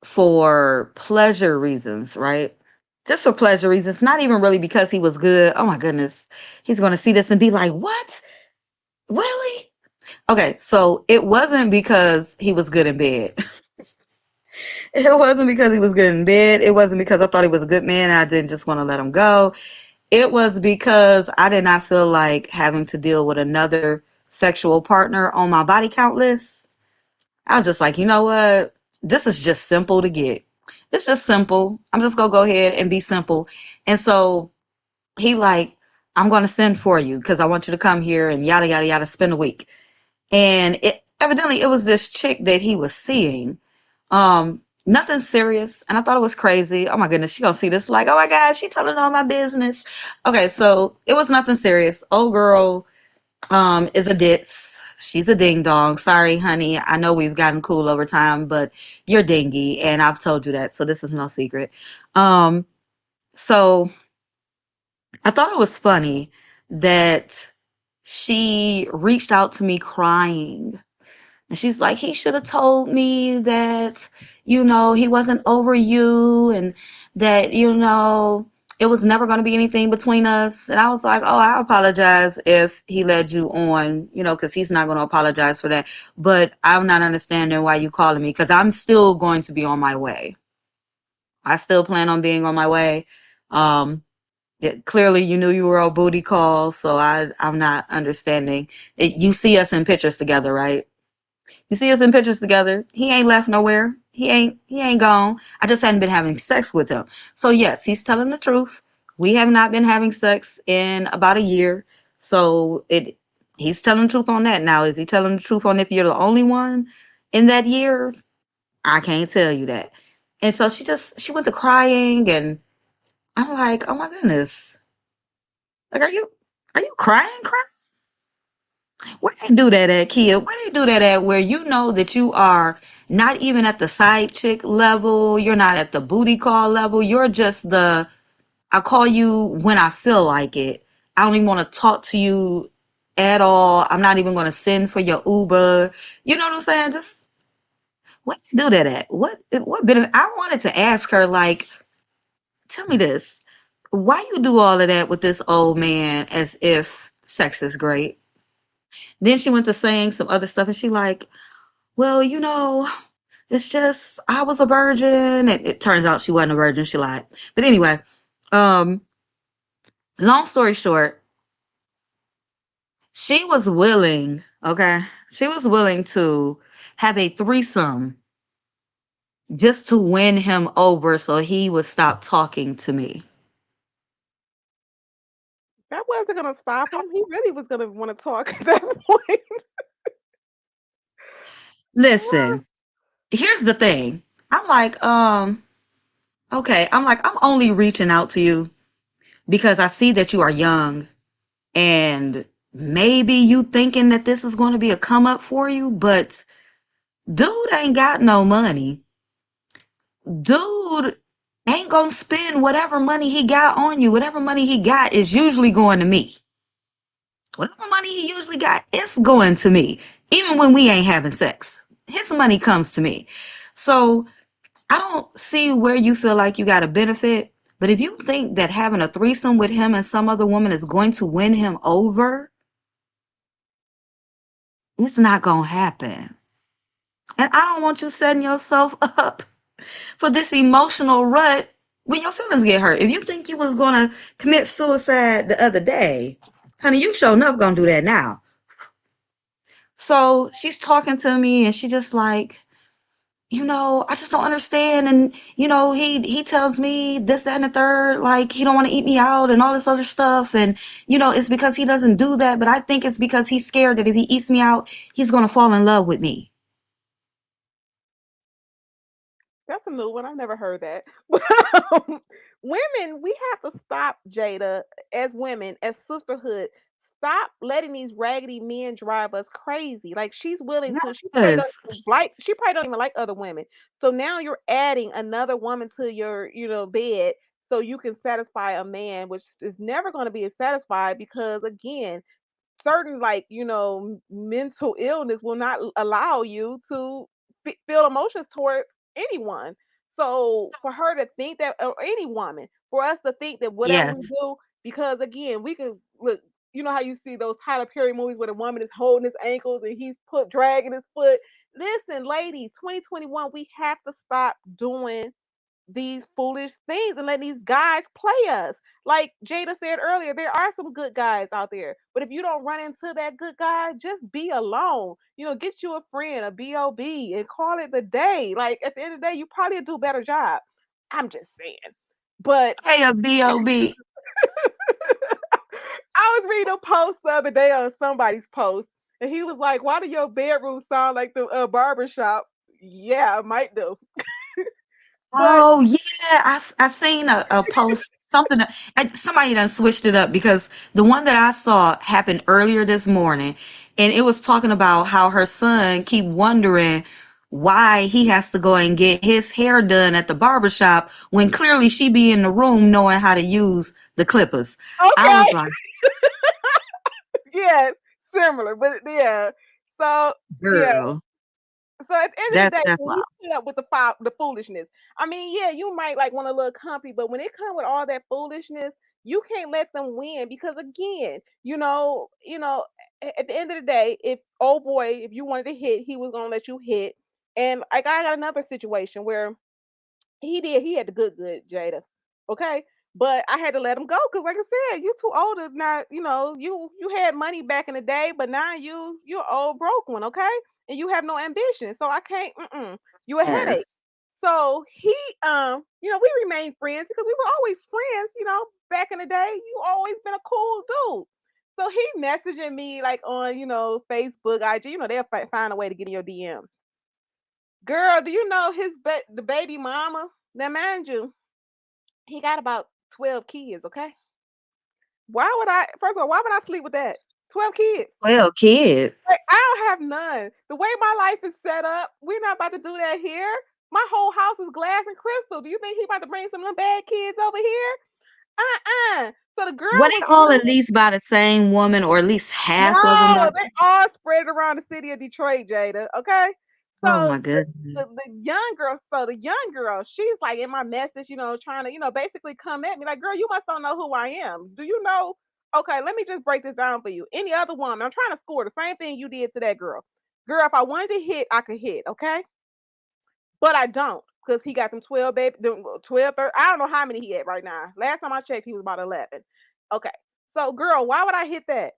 for pleasure reasons, right? Just for pleasure reasons, not even really because he was good. Oh my goodness, he's gonna see this and be like, "What? Really?" Okay, so it wasn't because he was good in bed. It wasn't because he was good in bed. It wasn't because I thought he was a good man and I didn't just want to let him go. It was because I did not feel like having to deal with another sexual partner on my body count list. I was just like, you know what? This is just simple to get. It's just simple. I'm just gonna go ahead and be simple. And so he like, I'm gonna send for you because I want you to come here and yada yada yada spend a week. And it evidently it was this chick that he was seeing. Nothing serious. And I thought it was crazy. Oh my goodness, she gonna see this like, oh my God, she telling all my business. Okay, so it was nothing serious. Old girl is a ditz. She's a ding dong. Sorry, honey. I know we've gotten cool over time, but you're dingy, and I've told you that, so this is no secret. Um, so I thought it was funny that she reached out to me crying. And she's like, he should have told me that, he wasn't over you and that, it was never going to be anything between us. And I was like, oh, I apologize if he led you on, because he's not going to apologize for that. But I'm not understanding why you calling me because I'm still going to be on my way. I still plan on being on my way. Um, clearly you knew you were a booty call, so I'm not understanding. You see us in pictures together, right? You see us in pictures together. He ain't left nowhere. He ain't gone. I just hadn't been having sex with him. So yes, he's telling the truth. We have not been having sex in about a year. So he's telling the truth on that. Now, is he telling the truth on if you're the only one in that year? I can't tell you that. And so she went to crying and I'm like, oh my goodness. Like, are you crying? Where they do that at, kid? Where they do that at where you know that you are not even at the side chick level, you're not at the booty call level, you're just I call you when I feel like it. I don't even want to talk to you at all. I'm not even going to send for your Uber. You know what I'm saying? Just what they do that at? What bit of I wanted to ask her, like, tell me this. Why you do all of that with this old man as if sex is great? Then she went to saying some other stuff, and she like, well, it's just I was a virgin, and it turns out she wasn't a virgin. She lied. But anyway, um, long story short, she was willing. Okay, she was willing to have a threesome just to win him over, so he would stop talking to me. That wasn't gonna stop him. He really was gonna want to talk at that point. Listen, here's the thing. I'm like, okay. I'm like, I'm only reaching out to you because I see that you are young and maybe you thinking that this is going to be a come up for you, but dude ain't got no money. Dude ain't gonna spend whatever money he got on you. Whatever money he got is usually going to me. Whatever money he usually got is going to me. Even when we ain't having sex, his money comes to me. So I don't see where you feel like you got a benefit. But if you think that having a threesome with him and some other woman is going to win him over, it's not going to happen. And I don't want you setting yourself up for this emotional rut when your feelings get hurt. If you think you was going to commit suicide the other day, honey, you sure enough going to do that now. So she's talking to me and she just like, I just don't understand. And, he tells me this, that, and the third, like he don't want to eat me out and all this other stuff. And, it's because he doesn't do that. But I think it's because he's scared that if he eats me out, he's going to fall in love with me. That's a new one. I never heard that. Women, we have to stop, Jada, as women, as sisterhood. Stop letting these raggedy men drive us crazy. Like she's willing to. She probably don't Yes. even like. She probably don't even like other women. So now you're adding another woman to your, bed, so you can satisfy a man, which is never going to be satisfied because again, certain like mental illness will not allow you to feel emotions towards anyone. So for her to think that, or any woman, for us to think that whatever we Yes. do, because again, we could look. You know how you see those Tyler Perry movies where the woman is holding his ankles and he's dragging his foot. Listen, ladies, 2021, we have to stop doing these foolish things and let these guys play us. Like Jada said earlier, there are some good guys out there. But if you don't run into that good guy, just be alone. Get you a friend, a BOB, and call it the day. Like at the end of the day, you probably do a better job. I'm just saying. But Hey, a B.O.B. I was reading a post the other day on somebody's post, and he was like, "Why do your bedroom sound like the barber shop?" Yeah, it might do. But Oh yeah, I seen a post something and somebody done switched it up because the one that I saw happened earlier this morning, and it was talking about how her son keep wondering why he has to go and get his hair done at the barber shop when clearly she be in the room knowing how to use the clippers. I was okay. like, Yes, similar, but yeah. So yeah. girl, So at the end of the day, that's when wild. we put up with the foolishness, I mean, yeah, you might like want a little comfy, but when it comes with all that foolishness, you can't let them win because again, at the end of the day, if oh boy, if you wanted to hit, he was gonna let you hit. And like I got another situation where he had the good Jada. Okay. But I had to let him go because, like I said, you too old to not. You had money back in the day, but now you're old broke one, okay, and you have no ambition. So I can't. You a headache. Yes. So he, we remained friends because we were always friends. Back in the day, you always been a cool dude. So he messaging me like on Facebook, IG. They'll find a way to get in your DMs. Girl, do you know the baby mama? Now, mind you, he got about 12 kids. Okay, why would I? First of all, why would I sleep with that? 12 kids. Well, kids. Like, I don't have none. The way my life is set up, we're not about to do that here. My whole house is glass and crystal. Do you think he about to bring some of them bad kids over here? So the girl Were was they all at least by the same woman, or at least half of them by? no, they all spread around the city of Detroit, Jada. Okay. Oh So my goodness. the young girl, she's like in my message, trying to, basically come at me like, girl, you must don't know who I am. Do you know? Okay, let me just break this down for you. Any other woman, I'm trying to score the same thing you did to that girl. Girl, if I wanted to hit, I could hit, okay? But I don't because he got them 12 baby, them 12, 13, I don't know how many he had right now. Last time I checked, he was about 11. Okay. So, girl, why would I hit that?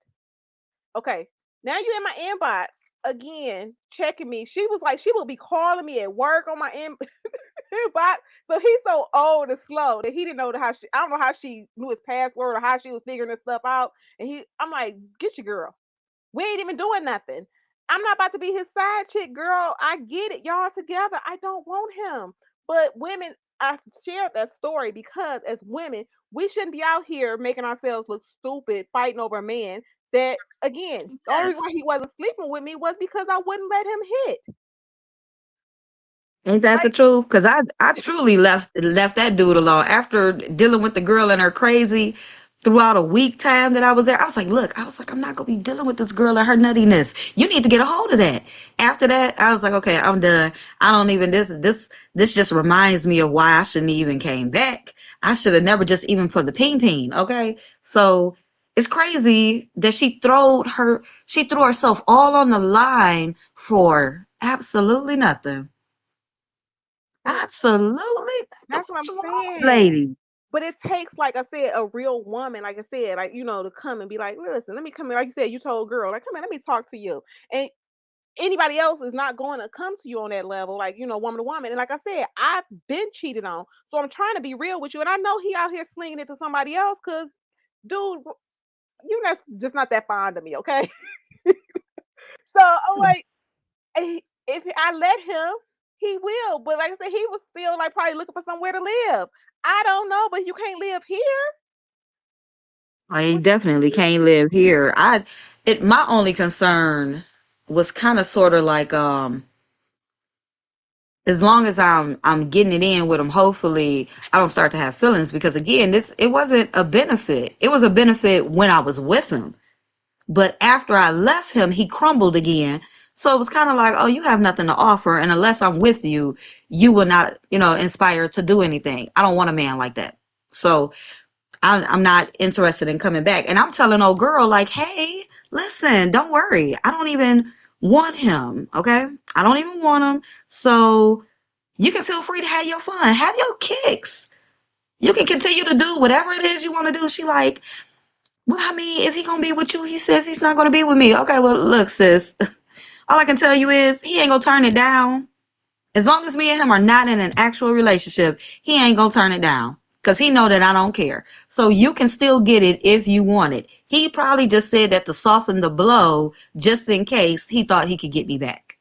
Okay. Now you in my inbox again, checking me. She was like, she would be calling me at work on my inbox. So he's so old and slow that he didn't know how she, I don't know how she knew his password or how she was figuring this stuff out. And I'm like, get your girl. We ain't even doing nothing. I'm not about to be his side chick, girl. I get it. Y'all together. I don't want him. But women, I shared that story because as women, we shouldn't be out here making ourselves look stupid, fighting over a man that, again, the only reason why Yes. he wasn't sleeping with me was because I wouldn't let him hit. Ain't that the Like, truth? Because I truly left that dude alone after dealing with the girl and her crazy throughout a week time that I was there. I was like, look, I was like, I'm not gonna be dealing with this girl and her nuttiness. You need to get a hold of that. After that, I was like, okay, I'm done. I don't even this just reminds me of why I shouldn't even came back. I should have never just even put the ping ping. Okay, so it's crazy that she threw herself all on the line for absolutely nothing. mm, Absolutely. that's what What's I'm wrong, saying. lady? But it takes, like I said, a real woman, like I said, like, to come and be like, listen, let me come in. Like you said, you told girl, like, come in, let me talk to you. And anybody else is not going to come to you on that level, like, woman to woman. And like I said, I've been cheated on. So I'm trying to be real with you. And I know he out here slinging it to somebody else because, dude, you just not that fond of me, okay? So I'm like, if I let him, he will. But like I said, he was still like probably looking for somewhere to live. I don't know, but you can't live here. I What definitely can't live here. My only concern was kind of sort of like as long as I'm getting it in with him, hopefully I don't start to have feelings because again, this it wasn't a benefit. It was a benefit when I was with him. But after I left him, he crumbled again. So it was kind of like, oh, you have nothing to offer. And unless I'm with you, you will not, inspire to do anything. I don't want a man like that. So I'm not interested in coming back. And I'm telling old girl, like, hey, listen, don't worry. I don't even want him. Okay. I don't even want him. So you can feel free to have your fun, have your kicks. You can continue to do whatever it is you want to do. She like, well, I mean, if he gonna be with you, he says he's not gonna be with me. Okay, well, look, sis. All I can tell you is he ain't gonna turn it down. As long as me and him are not in an actual relationship, he ain't gonna turn it down. Cause he know that I don't care. So you can still get it if you want it. He probably just said that to soften the blow, just in case he thought he could get me back.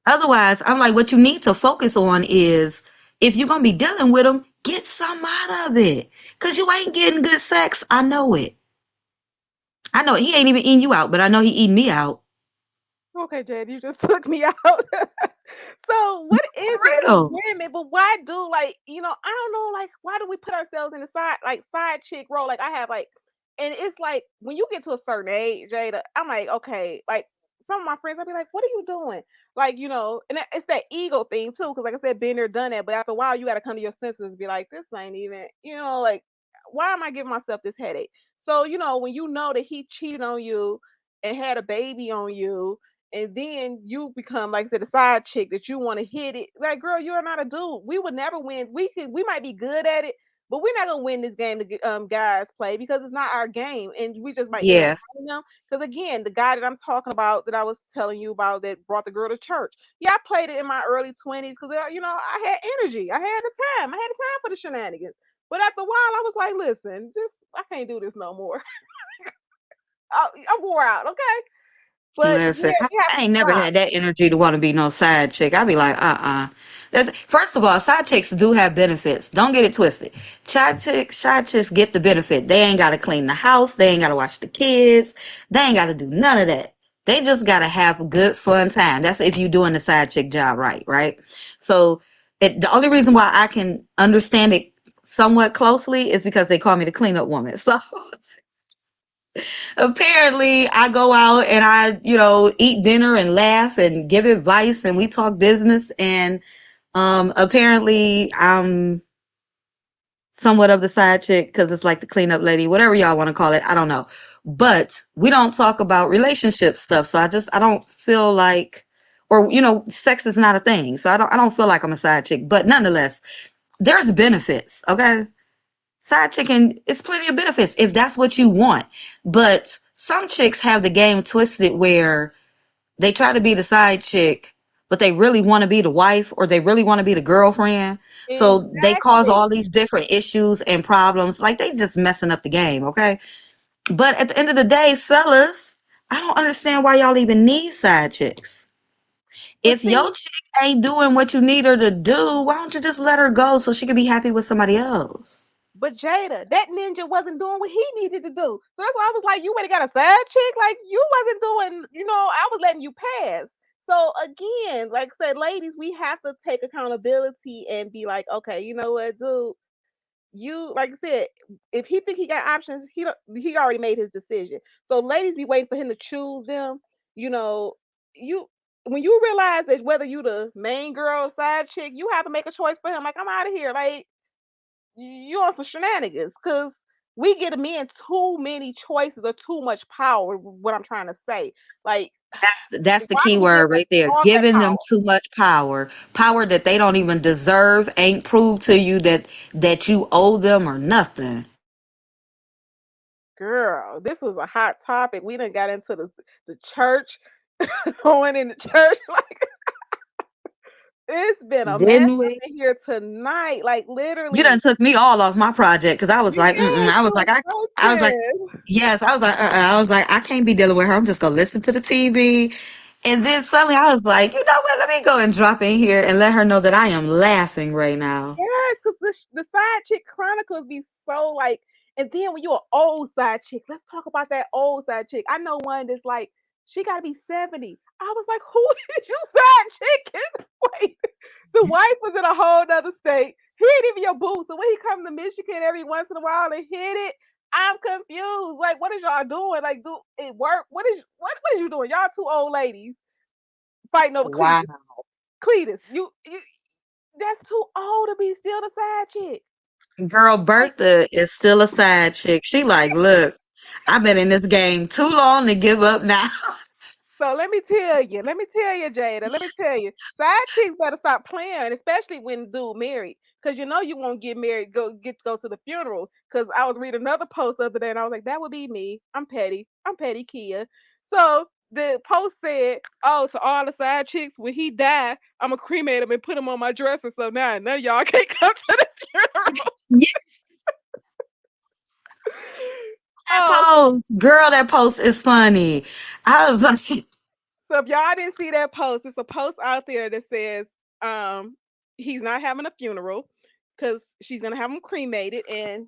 Otherwise, I'm like, what you need to focus on is if you're gonna be dealing with him, get some out of it. Cause you ain't getting good sex. I know it. I know he ain't even eating you out, but I know he eating me out. Okay, Jade, you just took me out. So what For is it with real. women? But why do, like, I don't know, like, why do we put ourselves in the side chick role? Like I have like, and it's like when you get to a certain age, Jada, I'm like, okay, like some of my friends, I'll be like, what are you doing? Like, and it's that ego thing too, because like I said, been there, done that. But after a while, you got to come to your senses and be like, this ain't even, like, why am I giving myself this headache? So when you know that he cheated on you and had a baby on you, and then you become, like I said, a side chick that you want to hit it. Like, girl, you're not a dude. We would never win. We might be good at it, but we're not gonna win this game. The guys play because it's not our game, and we just might Yeah. entertain them. Because again, the guy that I'm talking about, that I was telling you about, that brought the girl to church. Yeah, I played it in my early 20s because I had energy. I had the time. I had the time for the shenanigans. But after a while, I was like, listen, just I can't do this no more. I wore out. Okay, but Listen, yeah, we have I to ain't never stop. had that energy to want to be no side chick. I'd be like, First of all, side chicks do have benefits. Don't get it twisted. Side chicks get the benefit. They ain't got to clean the house. They ain't got to watch the kids. They ain't got to do none of that. They just got to have a good, fun time. That's if you're doing the side chick job right, right? So the only reason why I can understand it somewhat closely is because they call me the cleanup woman. So apparently I go out and I, eat dinner and laugh and give advice and we talk business and apparently somewhat of the side chick because it's like the cleanup lady, whatever y'all want to call it. I don't know. But we don't talk about relationship stuff. So I don't feel like, or, sex is not a thing. So I don't feel like I'm a side chick. But nonetheless, there's benefits. Okay. Side chicken, it's plenty of benefits if that's what you want. But some chicks have the game twisted where they try to be the side chick, but they really want to be the wife or they really want to be the girlfriend. So they cause Exactly. all these different issues and problems. Like they just messing up the game, okay? But at the end of the day, fellas, I don't understand why y'all even need side chicks. But If your see, chick ain't doing what you need her to do, why don't you just let her go so she can be happy with somebody else? but Jada, that ninja wasn't doing what he needed to do. So that's why I was like, you went and got a side chick? Like, you wasn't doing, I was letting you pass. So again, like I said, ladies, we have to take accountability and be like, okay, you know what, dude, you like I said, if he think he got options, he already made his decision. So ladies be waiting for him to choose them. You know, you when you realize that whether you the main girl, side chick, you have to make a choice for him. Like I'm out of here. Like you on some shenanigans because we get men too many choices or too much power. What I'm trying to say, like That's the why key do we give word them right there. all that Giving them power? too much power, power that they don't even deserve, ain't proved to you that you owe them or nothing. Girl, this was a hot topic. We done got into the church, going in the church. Like it's been a mess Didn't up we? in here tonight. Like You done literally, took me all off my project because I was like, mm-mm. yes, I was you like, I was like, was yes, I was like, I was like, I can't be dealing with her. I'm just gonna listen to the TV. And then suddenly I was like, you know what? Let me go and drop in here and let her know that I am laughing right now. yes, because the side chick chronicles be so like, and then when you're an old side chick, let's talk about that old side chick. I know one that's like, she got to be 70. I was like, who is you side chick? Wait, the wife was in a whole nother state. He ain't even your boo. So when he come to Michigan every once in a while and hit it, I'm confused. Like, what is y'all doing? Like, do it work? What is you doing? Y'all two old ladies fighting over Wow. Cletus. Cletus, you that's too old to be still the side chick. Girl, Like, Bertha is still a side chick. She like, look, I've been in this game too long to give up now. so let me tell you, Jada, let me tell you, side chicks better stop playing, especially when dude married, because you know you won't get married, get to go to the funeral. Because I was reading another post the other day, and I was like, that would be me. I'm petty, Kia. So the post said, "Oh, to all the side chicks, when he died, I'm gonna cremate him and put him on my dresser, so now none of y'all can't come to the funeral." Yeah, that Oh, post. Girl, that post is funny. I was like, so if y'all didn't see that post, it's a post out there that says um he's not having a funeral because she's gonna have him cremated and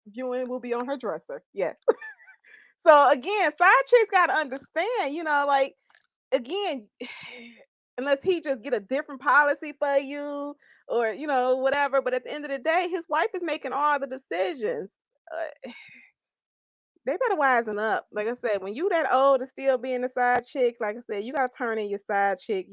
viewing will be on her dresser. Yes. So again, side chicks gotta understand, like again, unless he just get a different policy for you or whatever. But at the end of the day, his wife is making all the decisions. They better wisen up. Like I said, when you that old and still being a side chick, like I said, you gotta turn in your side chick,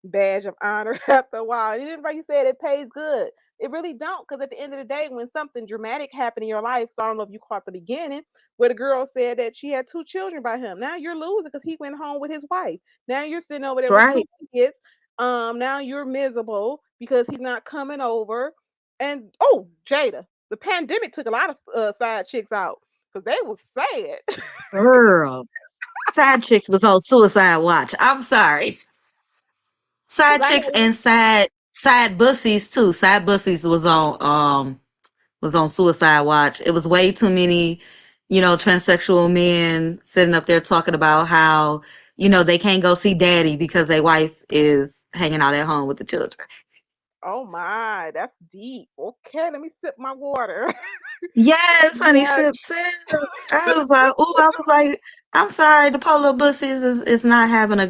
badge of honor after a while. And then, like you said, it pays good. It really don't, because at the end of the day, when something dramatic happened in your life, so I don't know if you caught the beginning, where the girl said that she had two children by him. Now you're losing because he went home with his wife. Now you're sitting over that's there with two right. kids. Now you're miserable because he's not coming over. And oh, Jada, the pandemic took a lot of side chicks out because they was sad. Girl. Side chicks was on suicide watch. I'm sorry. Because Side I chicks know, and side bussies too. Side bussies was on suicide watch. It was way too many, transsexual men sitting up there talking about how, they can't go see daddy because their wife is hanging out at home with the children. oh my, that's deep. Okay, let me sip my water. Yes, honey, Yeah, sip, sip. I was like, ooh, I was like, I'm sorry, the Polo Bussies is not having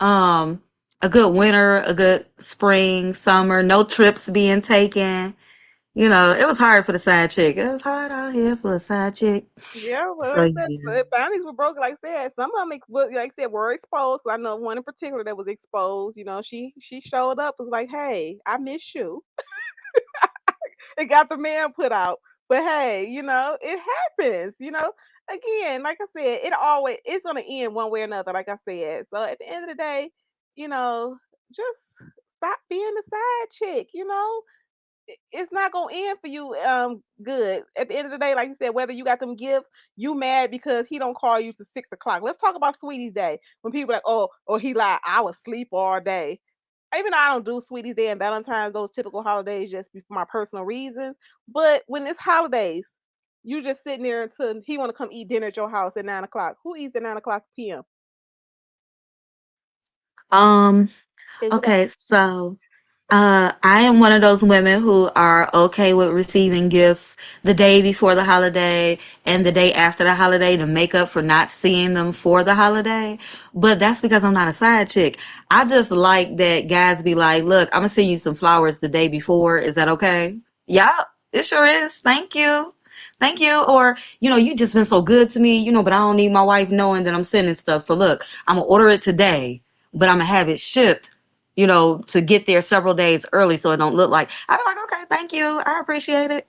um, a good winter, a good spring, summer, no trips being taken. It was hard for the side chick. It was hard out here for a side chick. yeah. Well, So like I said, yeah. the boundaries were broken. Like I said, some of them, like I said, were exposed. I know one in particular that was exposed. She showed up. Was like, hey, I miss you. It got the man put out. But hey, it happens. Again, like I said, it's gonna end one way or another. Like I said, so at the end of the day, just stop being the side chick. It's not gonna end for you good. At the end of the day, like you said, whether you got them gifts, you mad because he don't call you to 6 o'clock. Let's talk about Sweetie's Day. When people like, oh, he lied, I was asleep all day. Even though I don't do Sweetie's Day and Valentine's, those typical holidays, just for my personal reasons. But when it's holidays, you just sitting there until he want to come eat dinner at your house at 9 o'clock. Who eats at 9 o'clock p.m.? Um, Exactly. okay, so I am one of those women who are okay with receiving gifts the day before the holiday and the day after the holiday to make up for not seeing them for the holiday. But that's because I'm not a side chick. I just like that guys be like, look, I'm gonna send you some flowers the day before. Is that okay? Yeah, it sure is. Thank you. Thank you. Or, you just been so good to me, but I don't need my wife knowing that I'm sending stuff. So look, I'm gonna order it today, but I'm gonna have it shipped to get there several days early so it don't look like I'd be like, okay, thank you. I appreciate it.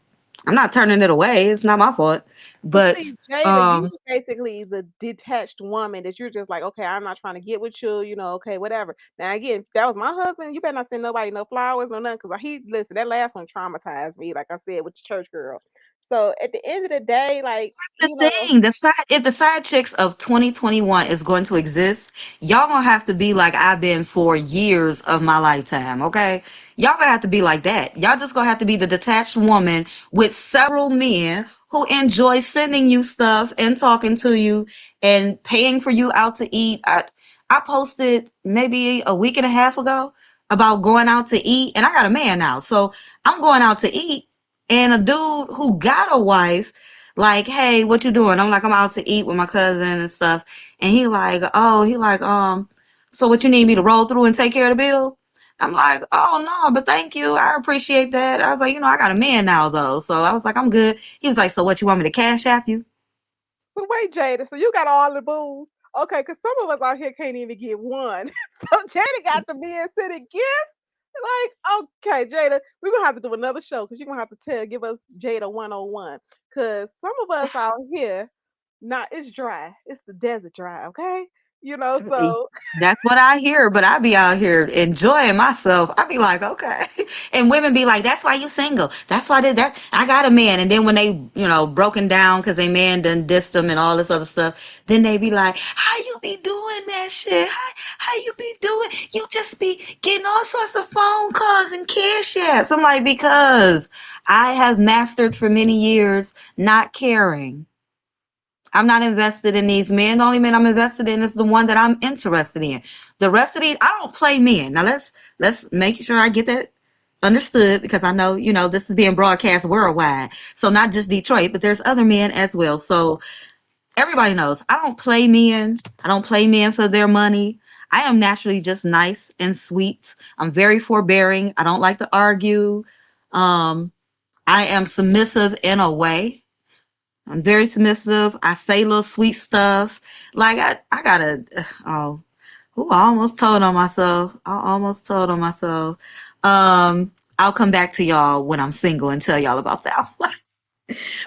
I'm not turning it away. It's not my fault. But But see, Jada, you basically the detached woman that you're just like, okay, I'm not trying to get with you, okay, whatever. Now again, if that was my husband, you better not send nobody no flowers or nothing, because listen, that last one traumatized me, like I said, with the church girl. So at the end of the day, like, the thing, if the side chicks of 2021 is going to exist, y'all gonna have to be like I've been for years of my lifetime, okay? Y'all gonna have to be like that. Y'all just gonna have to be the detached woman with several men who enjoy sending you stuff and talking to you and paying for you out to eat. I posted maybe a week and a half ago about going out to eat, and I got a man now, so I'm going out to eat, and a dude who got a wife like, hey, what you doing? I'm like, I'm out to eat with my cousin and stuff. And he like, so what you need me to roll through and take care of the bill? I'm like, oh no, but thank you. I appreciate that. I was like, I got a man now though. So I was like, I'm good. He was like, so what you want me to cash app you? but wait, Jada, so you got all the booze. Okay, because some of us out here can't even get one. So Jada got the men sitting gifts. Like, okay, Jada, we're gonna have to do another show because you're gonna have to give us Jada 101. Cause some of us out here, not it's dry. It's the desert dry, okay? So That's what I hear, but I be out here enjoying myself. I be like, okay. And women be like, that's why you single. That's why I got a man. And then when they, broken down because they man done dissed them and all this other stuff, then they be like, how you be doing that shit? How you be doing? You just be getting all sorts of phone calls and cash apps. I'm like, because I have mastered for many years not caring. I'm not invested in these men. The only men I'm invested in is the one that I'm interested in. The rest of these, I don't play men. Now let's make sure I get that understood because I know, this is being broadcast worldwide. So not just Detroit, but there's other men as well. So everybody knows I don't play men. I don't play men for their money. I am naturally just nice and sweet. I'm very forbearing. I don't like to argue. Um, I am submissive in a way. I'm very submissive. I say little sweet stuff. Like I gotta. Oh, I almost told on myself. I almost told on myself. I'll come back to y'all when I'm single and tell y'all about that one.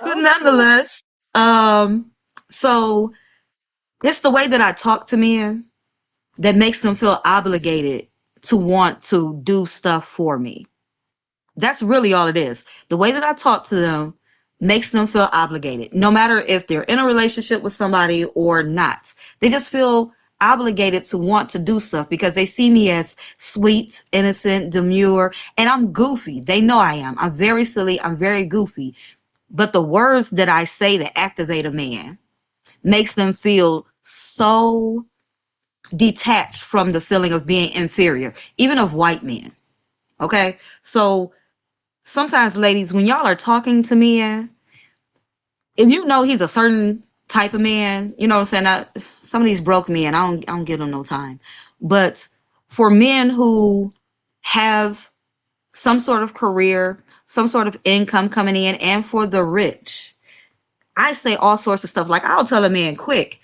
But okay. nonetheless, so it's the way that I talk to men that makes them feel obligated to want to do stuff for me. That's really all it is. The way that I talk to them makes them feel obligated, no matter if they're in a relationship with somebody or not. They just feel obligated to want to do stuff because they see me as sweet, innocent, demure, and I'm goofy. They know I am. I'm very silly. I'm very goofy. But the words that I say to activate a man makes them feel so detached from the feeling of being inferior, even of white men. Okay? So sometimes, ladies, when y'all are talking to men, if you know he's a certain type of man, you know what I'm saying? Some of these broke men, I don't give them no time. But for men who have some sort of career, some sort of income coming in, and for the rich, I say all sorts of stuff. Like I'll tell a man quick,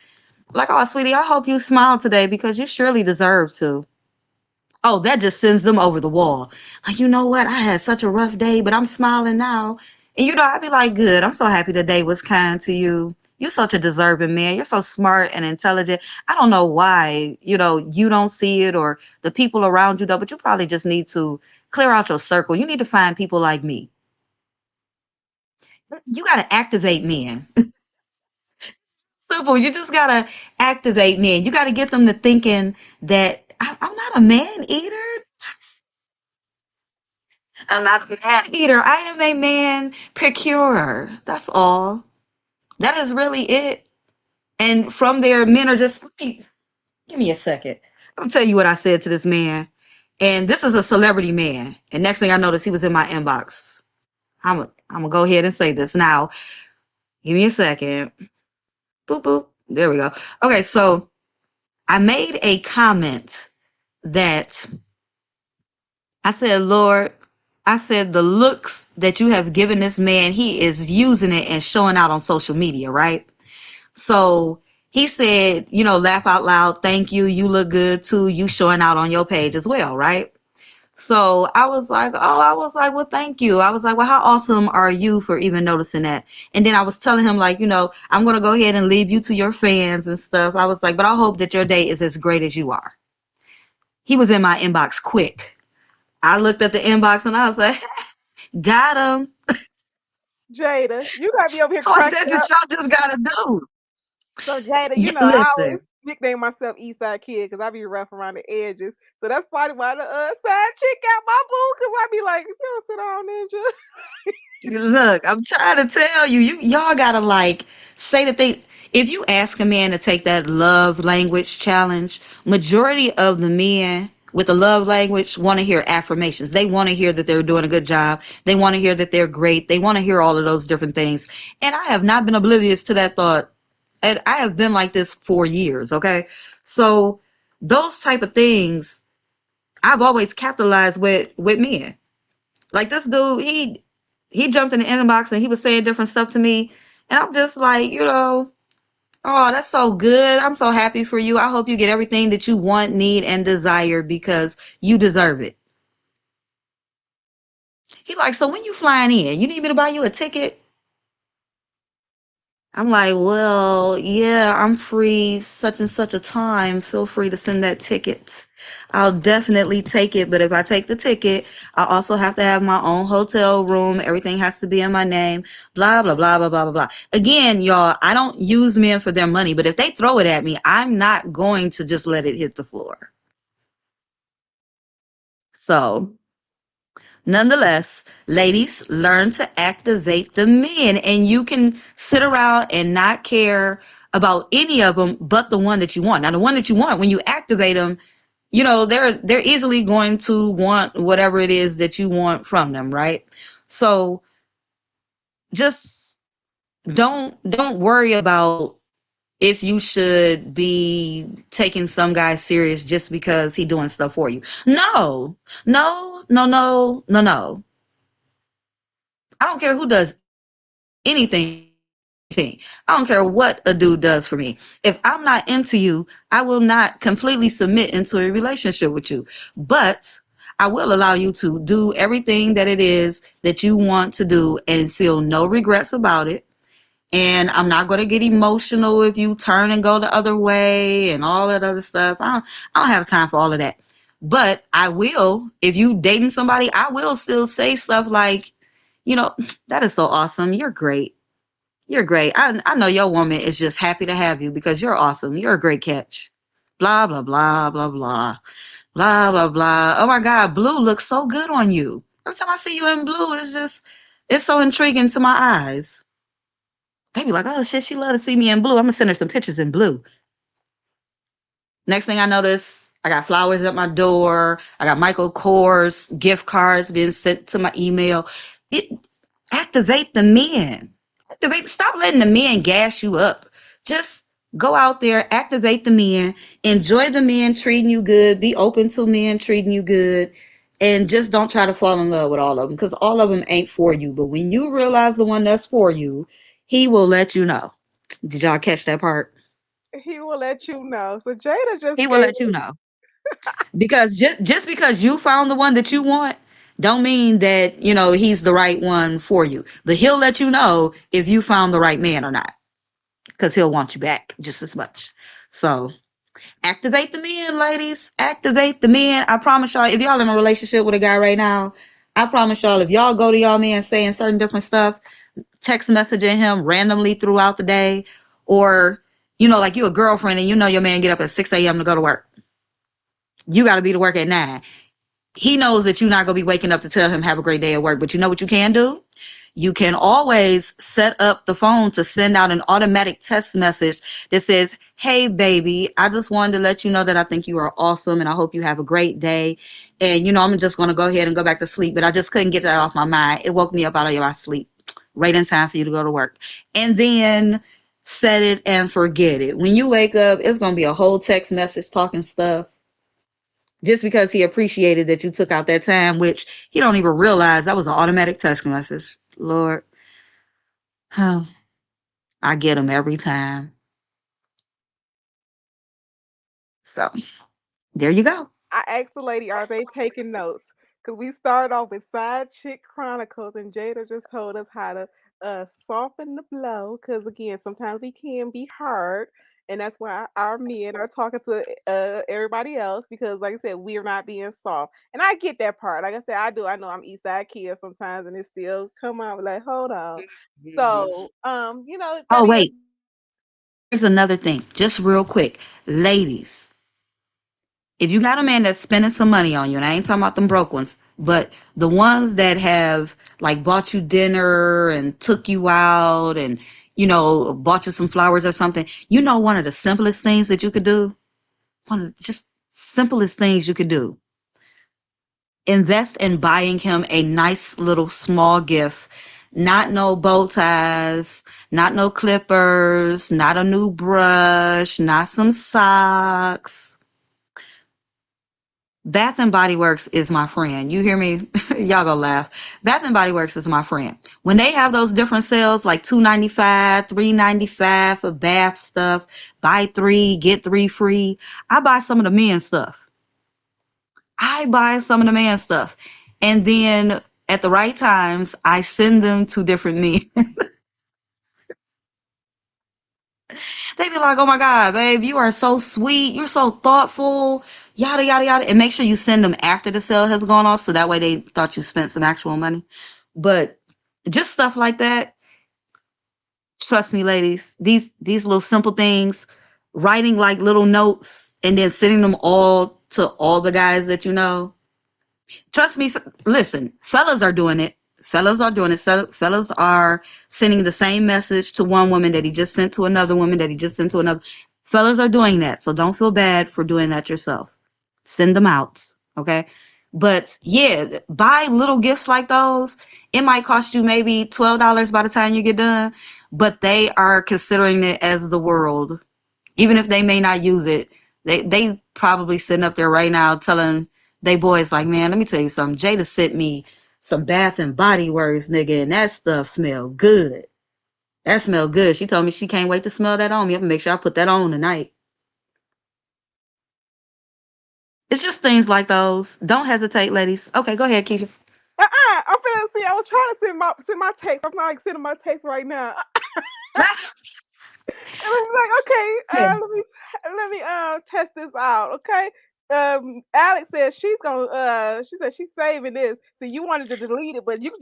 like, "Oh, sweetie, I hope you smile today because you surely deserve to." Oh, that just sends them over the wall. Like, you know what? I had such a rough day, but I'm smiling now. And I'd be like, good. I'm so happy the day was kind to you. You're such a deserving man. You're so smart and intelligent. I don't know why, you don't see it or the people around you don't, but you probably just need to clear out your circle. You need to find people like me. You got to activate men. Simple. You just got to activate men. You got to get them to thinking that I'm not a man eater. I'm not a man eater. I am a man procurer. That's all. That is really it. And from there, men are just, give me a second. I'm gonna tell you what I said to this man. And this is a celebrity man. And next thing I noticed, he was in my inbox. I'm gonna go ahead and say this now. Give me a second. Boop boop. There we go. Okay, so I made a comment that I said, Lord, I said, the looks that you have given this man, he is using it and showing out on social media, right? So he said, laugh out loud. Thank you. You look good too. You showing out on your page as well, right? So I was like, well, thank you. I was like, well, how awesome are you for even noticing that? And then I was telling him like, I'm going to go ahead and leave you to your fans and stuff. I was like, but I hope that your day is as great as you are. He was in my inbox quick. I looked at the inbox and I was like, got him. Jada, you gotta be over here Like cracking that's what up. y'all just gotta do. So Jada, I always Listen, nickname myself Eastside Kid because I be rough around the edges. So that's probably why the side chick got my boo because I be like, you don't sit down, ninja. look, I'm trying to tell you, y'all gotta like say that they. If you ask a man to take that love language challenge, majority of the men with the love language want to hear affirmations. They want to hear that they're doing a good job. They want to hear that they're great. They want to hear all of those different things. And I have not been oblivious to that thought. And I have been like this for years. Okay, so those type of things I've always capitalized with men. Like this dude, he jumped in the inbox and he was saying different stuff to me, and I'm just like, oh, that's so good. I'm so happy for you. I hope you get everything that you want, need, and desire because you deserve it. He like, so when you flying in, you need me to buy you a ticket? I'm like, well, yeah, I'm free such and such a time. Feel free to send that ticket. I'll definitely take it. But if I take the ticket, I also have to have my own hotel room. Everything has to be in my name. Blah, blah, blah, blah, blah, blah, blah. Again, y'all, I don't use men for their money, but if they throw it at me, I'm not going to just let it hit the floor. So nonetheless, ladies, learn to activate the men, and you can sit around and not care about any of them but the one that you want. Now, the one that you want, when you activate them, they're easily going to want whatever it is that you want from them, right? So just don't worry about if you should be taking some guy serious just because he doing stuff for you. No, no, no, no, no, no. I don't care who does anything. I don't care what a dude does for me. If I'm not into you, I will not completely submit into a relationship with you. But I will allow you to do everything that it is that you want to do and feel no regrets about it. And I'm not going to get emotional if you turn and go the other way and all that other stuff. I don't have time for all of that. But I will, if you dating somebody, I will still say stuff like, that is so awesome. You're great. You're great. I know your woman is just happy to have you because you're awesome. You're a great catch. Blah, blah, blah, blah, blah. Blah, blah, blah. Oh my God, blue looks so good on you. Every time I see you in blue, it's so intriguing to my eyes. They be like, oh shit, she love to see me in blue. I'm gonna send her some pictures in blue. Next thing I notice, I got flowers at my door. I got Michael Kors gift cards being sent to my email. It activate the men. Stop letting the men gas you up. Just go out there, activate the men, enjoy the men treating you good, be open to men treating you good, and just don't try to fall in love with all of them because all of them ain't for you. But when you realize the one that's for you, he will let you know. Did y'all catch that part? He will let you know. So Jada just He will gave let you know. Because just because you found the one that you want, don't mean that he's the right one for you. But he'll let you know if you found the right man or not, because he'll want you back just as much. So activate the men, ladies. Activate the men. I promise y'all, if y'all in a relationship with a guy right now, I promise y'all, if y'all go to y'all man saying certain different stuff, text messaging him randomly throughout the day, or like you a girlfriend and your man get up at 6 a.m. to go to work. You got to be to work at 9. He knows that you're not going to be waking up to tell him have a great day at work, but you know what you can do? You can always set up the phone to send out an automatic text message that says, "Hey, baby, I just wanted to let you know that I think you are awesome and I hope you have a great day. And, I'm just going to go ahead and go back to sleep, but I just couldn't get that off my mind. It woke me up out of my sleep right in time for you to go to work." And then set it and forget it. When you wake up, it's going to be a whole text message talking stuff, just because he appreciated that you took out that time, which he don't even realize that was an automatic text message. Lord, oh, I get him every time. So there you go. I asked the lady, are they taking notes? Because we started off with Side Chick Chronicles, and Jada just told us how to soften the blow. Because again, sometimes we can be hard, and that's why our men are talking to everybody else. Because, like I said, we're not being soft, and I get that part. Like I said, I do. I know I'm East Side kid sometimes, and it still come out like, hold on. So, Oh, that is. wait. Here's another thing, just real quick. Ladies, if you got a man that's spending some money on you, and I ain't talking about them broke ones, but the ones that have like bought you dinner and took you out and, bought you some flowers or something, one of the simplest things that you could do, one of the just simplest things you could do, invest in buying him a nice little small gift. Not no bow ties, not no clippers, not a new brush, not some socks. Bath and Body Works is my friend. You hear me? Y'all gonna laugh. Bath and Body Works is my friend. When they have those different sales, like $2.95, $3.95 for bath stuff, buy 3, get 3 free, I buy some of the men stuff. I buy some of the man stuff. And then at the right times, I send them to different men. They be like, "Oh my God, babe, you are so sweet. You're so thoughtful. Yada, yada, yada." And make sure you send them after the sale has gone off. So that way they thought you spent some actual money. But just stuff like that. Trust me, ladies, these little simple things, writing like little notes and then sending them all to all the guys that you know. Trust me. Listen, fellas are doing it. Fellas are doing it. Fellas are sending the same message to one woman that he just sent to another woman that he just sent to another. Fellas are doing that. So don't feel bad for doing that yourself. Send them out. Okay. But yeah, buy little gifts like those. It might cost you maybe $12 by the time you get done, but they are considering it as the world. Even if they may not use it, they probably sitting up there right now telling they boys like, "Man, let me tell you something. Jada sent me some Bath and Body Works, nigga, and that stuff smell good. That smell good. She told me she can't wait to smell that on me. I'm gonna make sure I put that on tonight." It's just things like those. Don't hesitate, ladies. Okay, go ahead, Keisha. I'm finna see. I was trying to send my text. I'm not like sending my text right now. And I'm like, okay, let me test this out, okay. Alex says she's gonna she said she's saving this. So you wanted to delete it, but you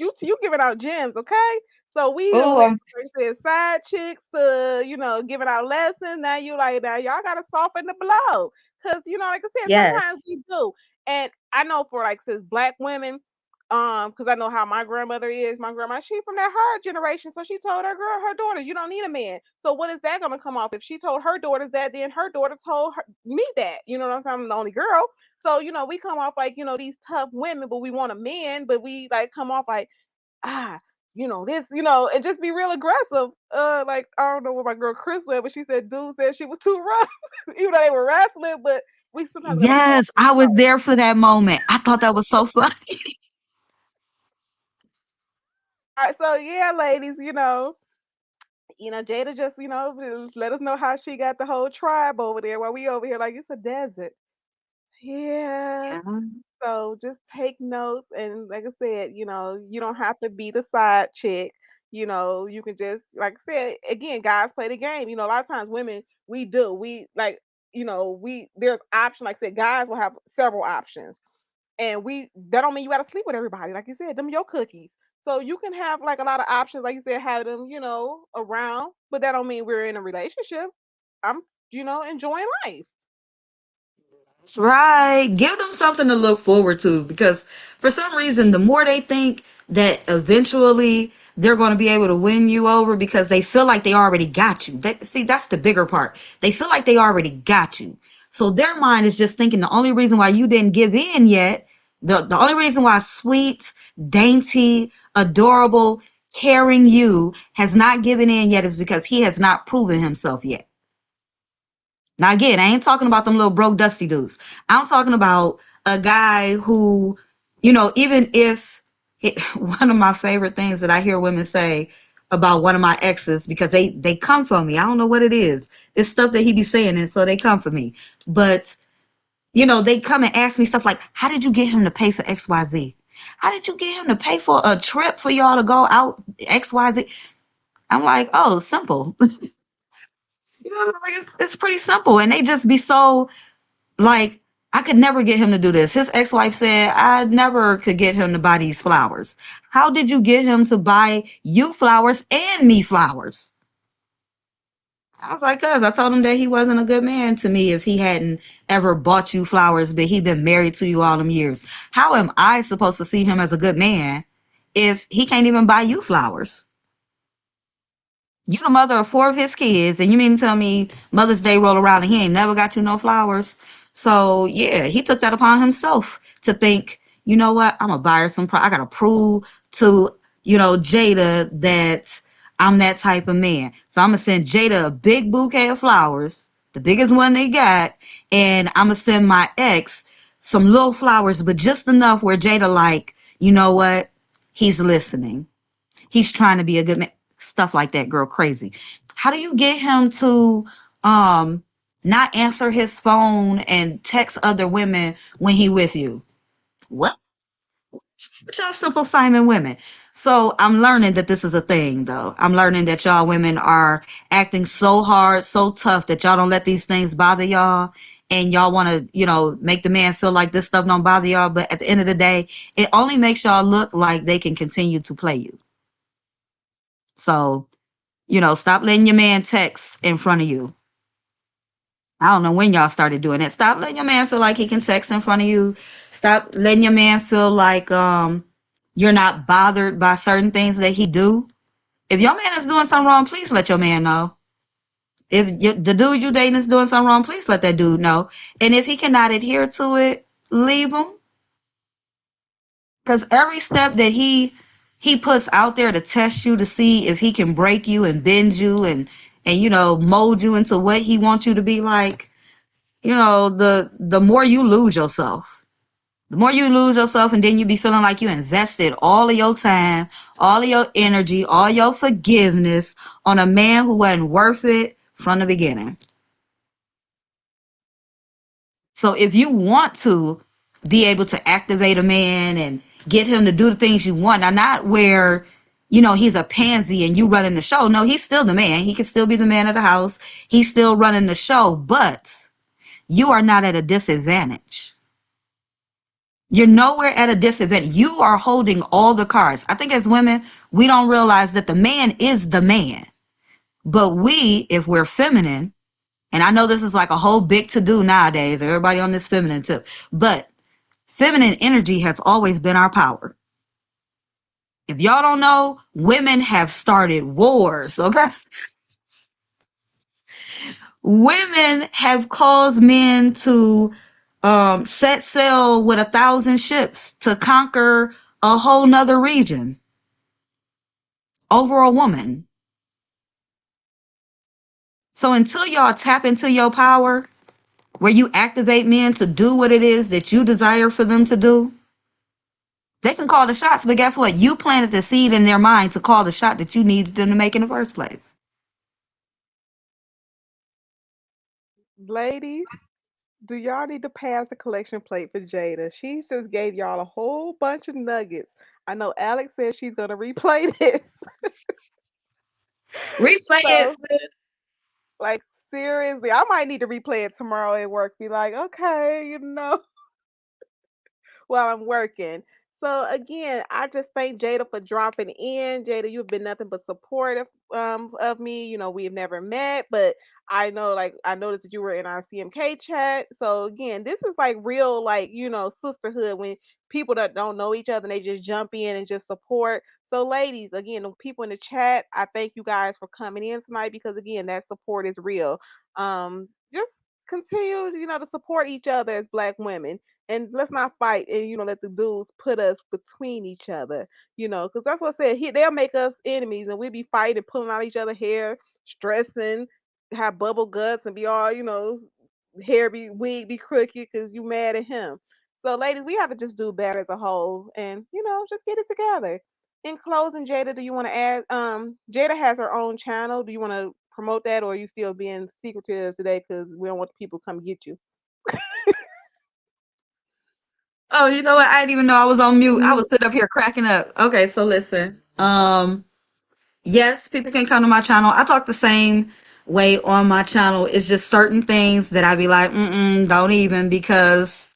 giving out gems, okay? So we over Oh, here like I said side chicks to giving out lessons. Now you like now y'all gotta soften the blow. Cause like I said, sometimes yes, we do. And I know for like since black women, because I know how my grandmother is. My grandma, she from that her generation, so she told her daughters, "You don't need a man." So what is that gonna come off? If she told her daughters that, then her daughter told me that. You know what I'm saying? I'm the only girl, so we come off like these tough women, but we want a man, but we like come off like this, and just be real aggressive. Like I don't know what my girl Chris said, but she said dude said she was too rough, even though they were wrestling, but we sometimes gotta soften yes, the I was blow. there for that moment. I thought that was so funny. All right, so yeah, ladies, Jada just, let us know how she got the whole tribe over there while we over here like it's a desert. Yeah. Yeah. So just take notes, and like I said, you don't have to be the side chick. You can just, like I said, again, guys play the game. A lot of times women, we do. We like, there's option. Like I said, guys will have several options. And that don't mean you gotta sleep with everybody. Like you said, them your cookies. So you can have like a lot of options, like you said, have them, around, but that don't mean we're in a relationship. I'm, enjoying life. That's right. Give them something to look forward to because for some reason, the more they think that eventually they're going to be able to win you over because they feel like they already got you. See, that's the bigger part. They feel like they already got you. So their mind is just thinking the only reason why you didn't give in yet, the only reason why sweet, dainty, adorable, caring you has not given in yet is because he has not proven himself yet. Now, again, I ain't talking about them little broke dusty dudes. I'm talking about a guy who, even if one of my favorite things that I hear women say about one of my exes because they come for me. I don't know what it is. It's stuff that he be saying, and so they come for me. But they come and ask me stuff like, "How did you get him to pay for XYZ? How did you get him to pay for a trip for y'all to go out XYZ?" I'm like, "Oh, simple." Like it's pretty simple, and they just be so like, I could never get him to do this. His ex-wife said I never could get him to buy these flowers. How did you get him to buy you flowers and me flowers? I was like, cuz I told him that he wasn't a good man to me if he hadn't ever bought you flowers, but he'd been married to you all them years. How am I supposed to see him as a good man if he can't even buy you flowers? You the mother of four of his kids, and you mean to tell me Mother's Day roll around and he ain't never got you no flowers? So yeah, he took that upon himself to think, you know what? I'm gonna buy her some. I gotta prove to Jada that I'm that type of man. So I'm gonna send Jada a big bouquet of flowers, the biggest one they got, and I'm gonna send my ex some little flowers, but just enough where Jada like, you know what? He's listening. He's trying to be a good man. Stuff like that, girl, crazy. How do you get him to um not answer his phone and text other women when he with you? What? But y'all simple Simon women. So I'm learning that this is a thing, though. I'm learning that y'all women are acting so hard, so tough that y'all don't let these things bother y'all. And y'all want to, make the man feel like this stuff don't bother y'all. But at the end of the day, it only makes y'all look like they can continue to play you. So stop letting your man text in front of you. I don't know when y'all started doing that. Stop letting your man feel like he can text in front of you. Stop letting your man feel like you're not bothered by certain things that he do. If your man is doing something wrong, please let your man know. If the dude you dating is doing something wrong, please let that dude know. And if he cannot adhere to it, leave him. Because every step that he puts out there to test you to see if he can break you and bend you and mold you into what he wants you to be like, the more you lose yourself. The more you lose yourself, and then you be feeling like you invested all of your time, all of your energy, all your forgiveness on a man who wasn't worth it from the beginning. So if you want to be able to activate a man and get him to do the things you want, now not where he's a pansy and you running the show. No, he's still the man. He can still be the man of the house. He's still running the show, but you are not at a disadvantage. You're nowhere at a disadvantage. You are holding all the cards. I think as women, we don't realize that the man is the man. But we, if we're feminine, and I know this is like a whole big to do nowadays, everybody on this feminine tip, but feminine energy has always been our power. If y'all don't know, women have started wars, okay? Women have caused men to set sail with 1,000 ships to conquer a whole nother region over a woman. So until y'all tap into your power, where you activate men to do what it is that you desire for them to do, they can call the shots, but guess what? You planted the seed in their mind to call the shot that you needed them to make in the first place. Ladies, Do y'all need to pass the collection plate for Jada? She's just gave y'all a whole bunch of nuggets. I know Alex says she's gonna replay this. Replay it, So, sis. like, seriously, I might need to replay it tomorrow at work. Be like, okay, while I'm working. So again, I just thank Jada for dropping in. Jada, you've been nothing but supportive of me. We've never met, but I noticed that you were in our CMK chat. So again, this is like real like, sisterhood when people that don't know each other and they just jump in and just support. So ladies, again, the people in the chat, I thank you guys for coming in tonight because again, that support is real. Just continue, to support each other as black women and let's not fight and let the dudes put us between each other, because that's what I said. They'll make us enemies and we be fighting, pulling out each other hair, stressing, have bubble guts, and be all hair be wig be crooked because you mad at him. So, ladies, we have to just do better as a whole, and just get it together. In closing, Jada, do you want to add? Jada has her own channel. Do you want to promote that, or are you still being secretive today because we don't want the people to come get you? Oh, you know what? I didn't even know I was on mute. I Mhm. was sitting up here cracking up. Okay, so listen. Yes, people can come to my channel. I talk the same way on my channel. It's just certain things that I be like, don't even, because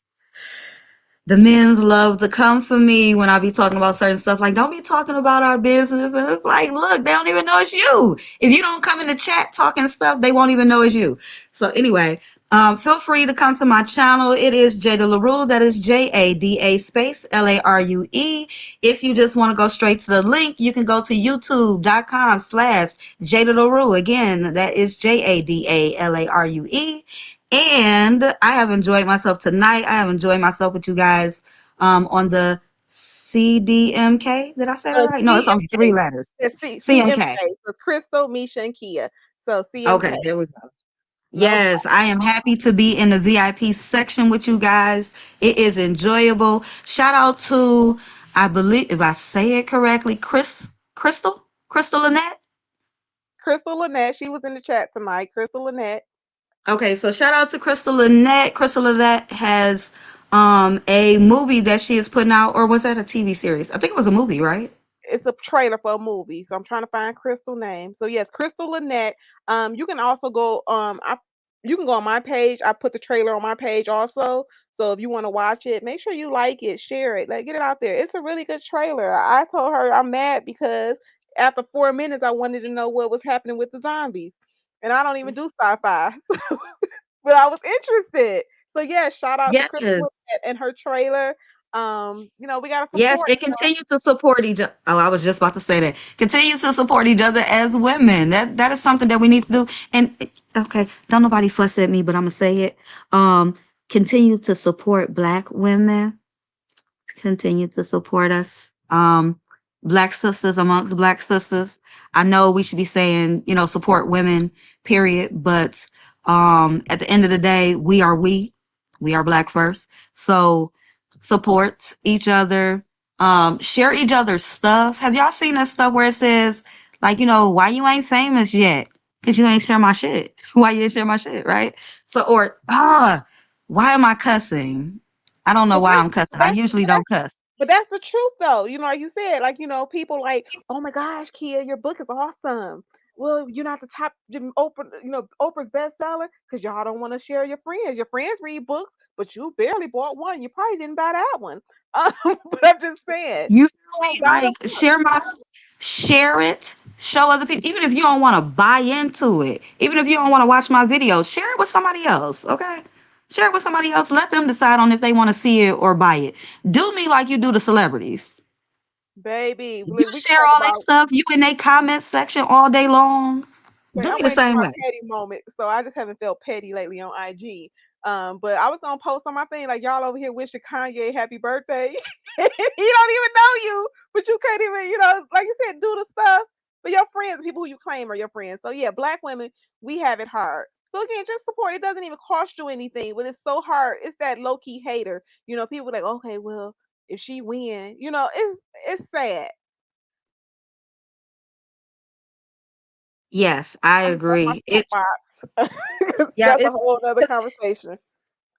the men's love to come for me when I be talking about certain stuff. Like, don't be talking about our business. And it's like, look, they don't even know it's you. If you don't come in the chat talking stuff, they won't even know it's you. So anyway, feel free to come to my channel. It is Jada LaRue. That is Jada space LARUE. If you just want to go straight to the link, you can go to youtube.com/Jada LaRue. Again, that is JADALARUE. And I have enjoyed myself tonight. I have enjoyed myself with you guys on the CDMK. Did I say that right? No, it's only three CMK. letters. Yeah, CMK. CMK. So Crystal, Misha, and Kia. So CMK. Okay, there we go. No Yes, I am happy to be in the VIP section with you guys. It is enjoyable. Shout out to, I believe, if I say it correctly, Crystal Lynette. Crystal Lynette. She was in the chat tonight. Crystal Lynette. Okay, so shout out to Crystal Lynette. Crystal Lynette has a movie that she is putting out, or was that a TV series? I think it was a movie, right? It's a trailer for a movie. So I'm trying to find Crystal name. So yes, Crystal Lynette. You can also go you can go on my page. I put the trailer on my page also. So if you want to watch it, make sure you like it, share it, like get it out there. It's a really good trailer. I told her I'm mad because after 4 minutes I wanted to know what was happening with the zombies. And I don't even do sci-fi. But I was interested. So yeah, shout out to Crystal Yes. Lynette and her trailer. We gotta Yes, support. and continue to support each other. Oh, I was just about to say that. Continue to support each other as women. That is something that we need to do. And okay, don't nobody fuss at me, but I'm gonna say it. Um, Continue to support black women, continue to support us. Black sisters amongst black sisters. I know we should be saying, support women, period. But at the end of the day, we are black first. So support each other, share each other's stuff. Have y'all seen that stuff where it says, like, why you ain't famous yet? Because you ain't share my shit. Why you ain't share my shit, right? So, or, why am I cussing? I don't know But why I'm cussing. I that's usually that's don't cuss. but that's the truth though. Like you said, like, people like, oh my gosh, Kia, your book is awesome. Well, you're not the top Oprah's bestseller because y'all don't want to share your friends. Your friends read books, but you barely bought one. You probably didn't buy that one. But I'm just saying, You feel you me? buy the Like share it, show other people. Even if you don't want to buy into it, even if you don't want to watch my video, share it with somebody else. Okay, share it with somebody else. Let them decide on if they want to see it or buy it. Do me like you do the celebrities. baby. You We can share talk all that about. stuff. You in their comment section all day long. Wait, Do I'm me the waiting for same my way. petty moment, so I just haven't felt petty lately on IG. But I was gonna post on my thing like y'all over here wishing Kanye happy birthday. He don't even know you, but you can't even, like you said, do the stuff. But your friends, people who you claim are your friends. So yeah, black women, we have it hard. So again, just support. It doesn't even cost you anything, but it's so hard. It's that low key hater. People like, okay, well, if she win, it's sad. Yes, I I'm on my agree. It soapbox. yeah, That's a it's whole other conversation.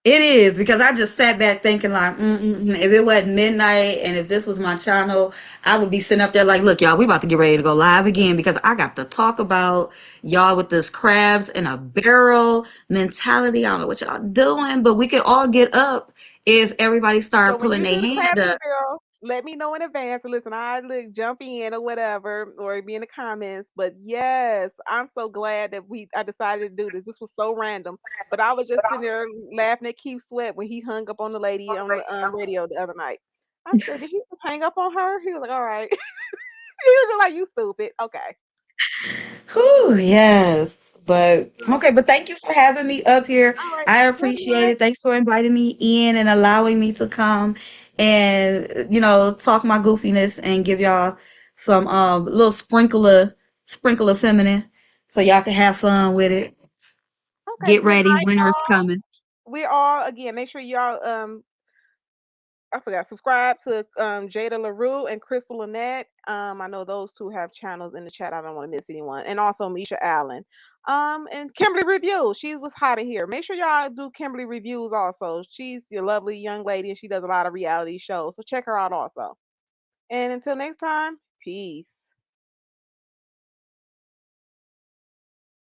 It is because I just sat back thinking like, if it wasn't midnight and if this was my channel, I would be sitting up there like, look, y'all, we about to get ready to go live again because I got to talk about y'all with this crabs in a barrel mentality. I don't know what y'all doing, but we could all get up if everybody So started when pulling you their do the hand crabs in the up. barrel, let me know in advance. Listen, I look jump in or whatever, or be in the comments. But yes, I'm so glad that I decided to do this. This was so random, but I was just sitting there laughing at Keith Sweat when he hung up on the lady on the radio the other night. I said, did he just hang up on her? He was like, all right. He was just like, you stupid. Okay. Whew, yes. But okay, but thank you for having me up here. All right. I Good appreciate night. it. Thanks for inviting me in and allowing me to come and talk my goofiness and give y'all some little sprinkle of feminine so y'all can have fun with it. Okay. Get Good ready, night, winter is y'all. coming. We're all again. Make sure y'all I forgot. Subscribe to Jada LaRue and Crystal Lynette. I know those two have channels in the chat. I don't want to miss anyone. And also Misha Allen. And Kimberly Reviews. She was hot in here. Make sure y'all do Kimberly Reviews also. She's a lovely young lady and she does a lot of reality shows. So check her out also. And until next time, peace.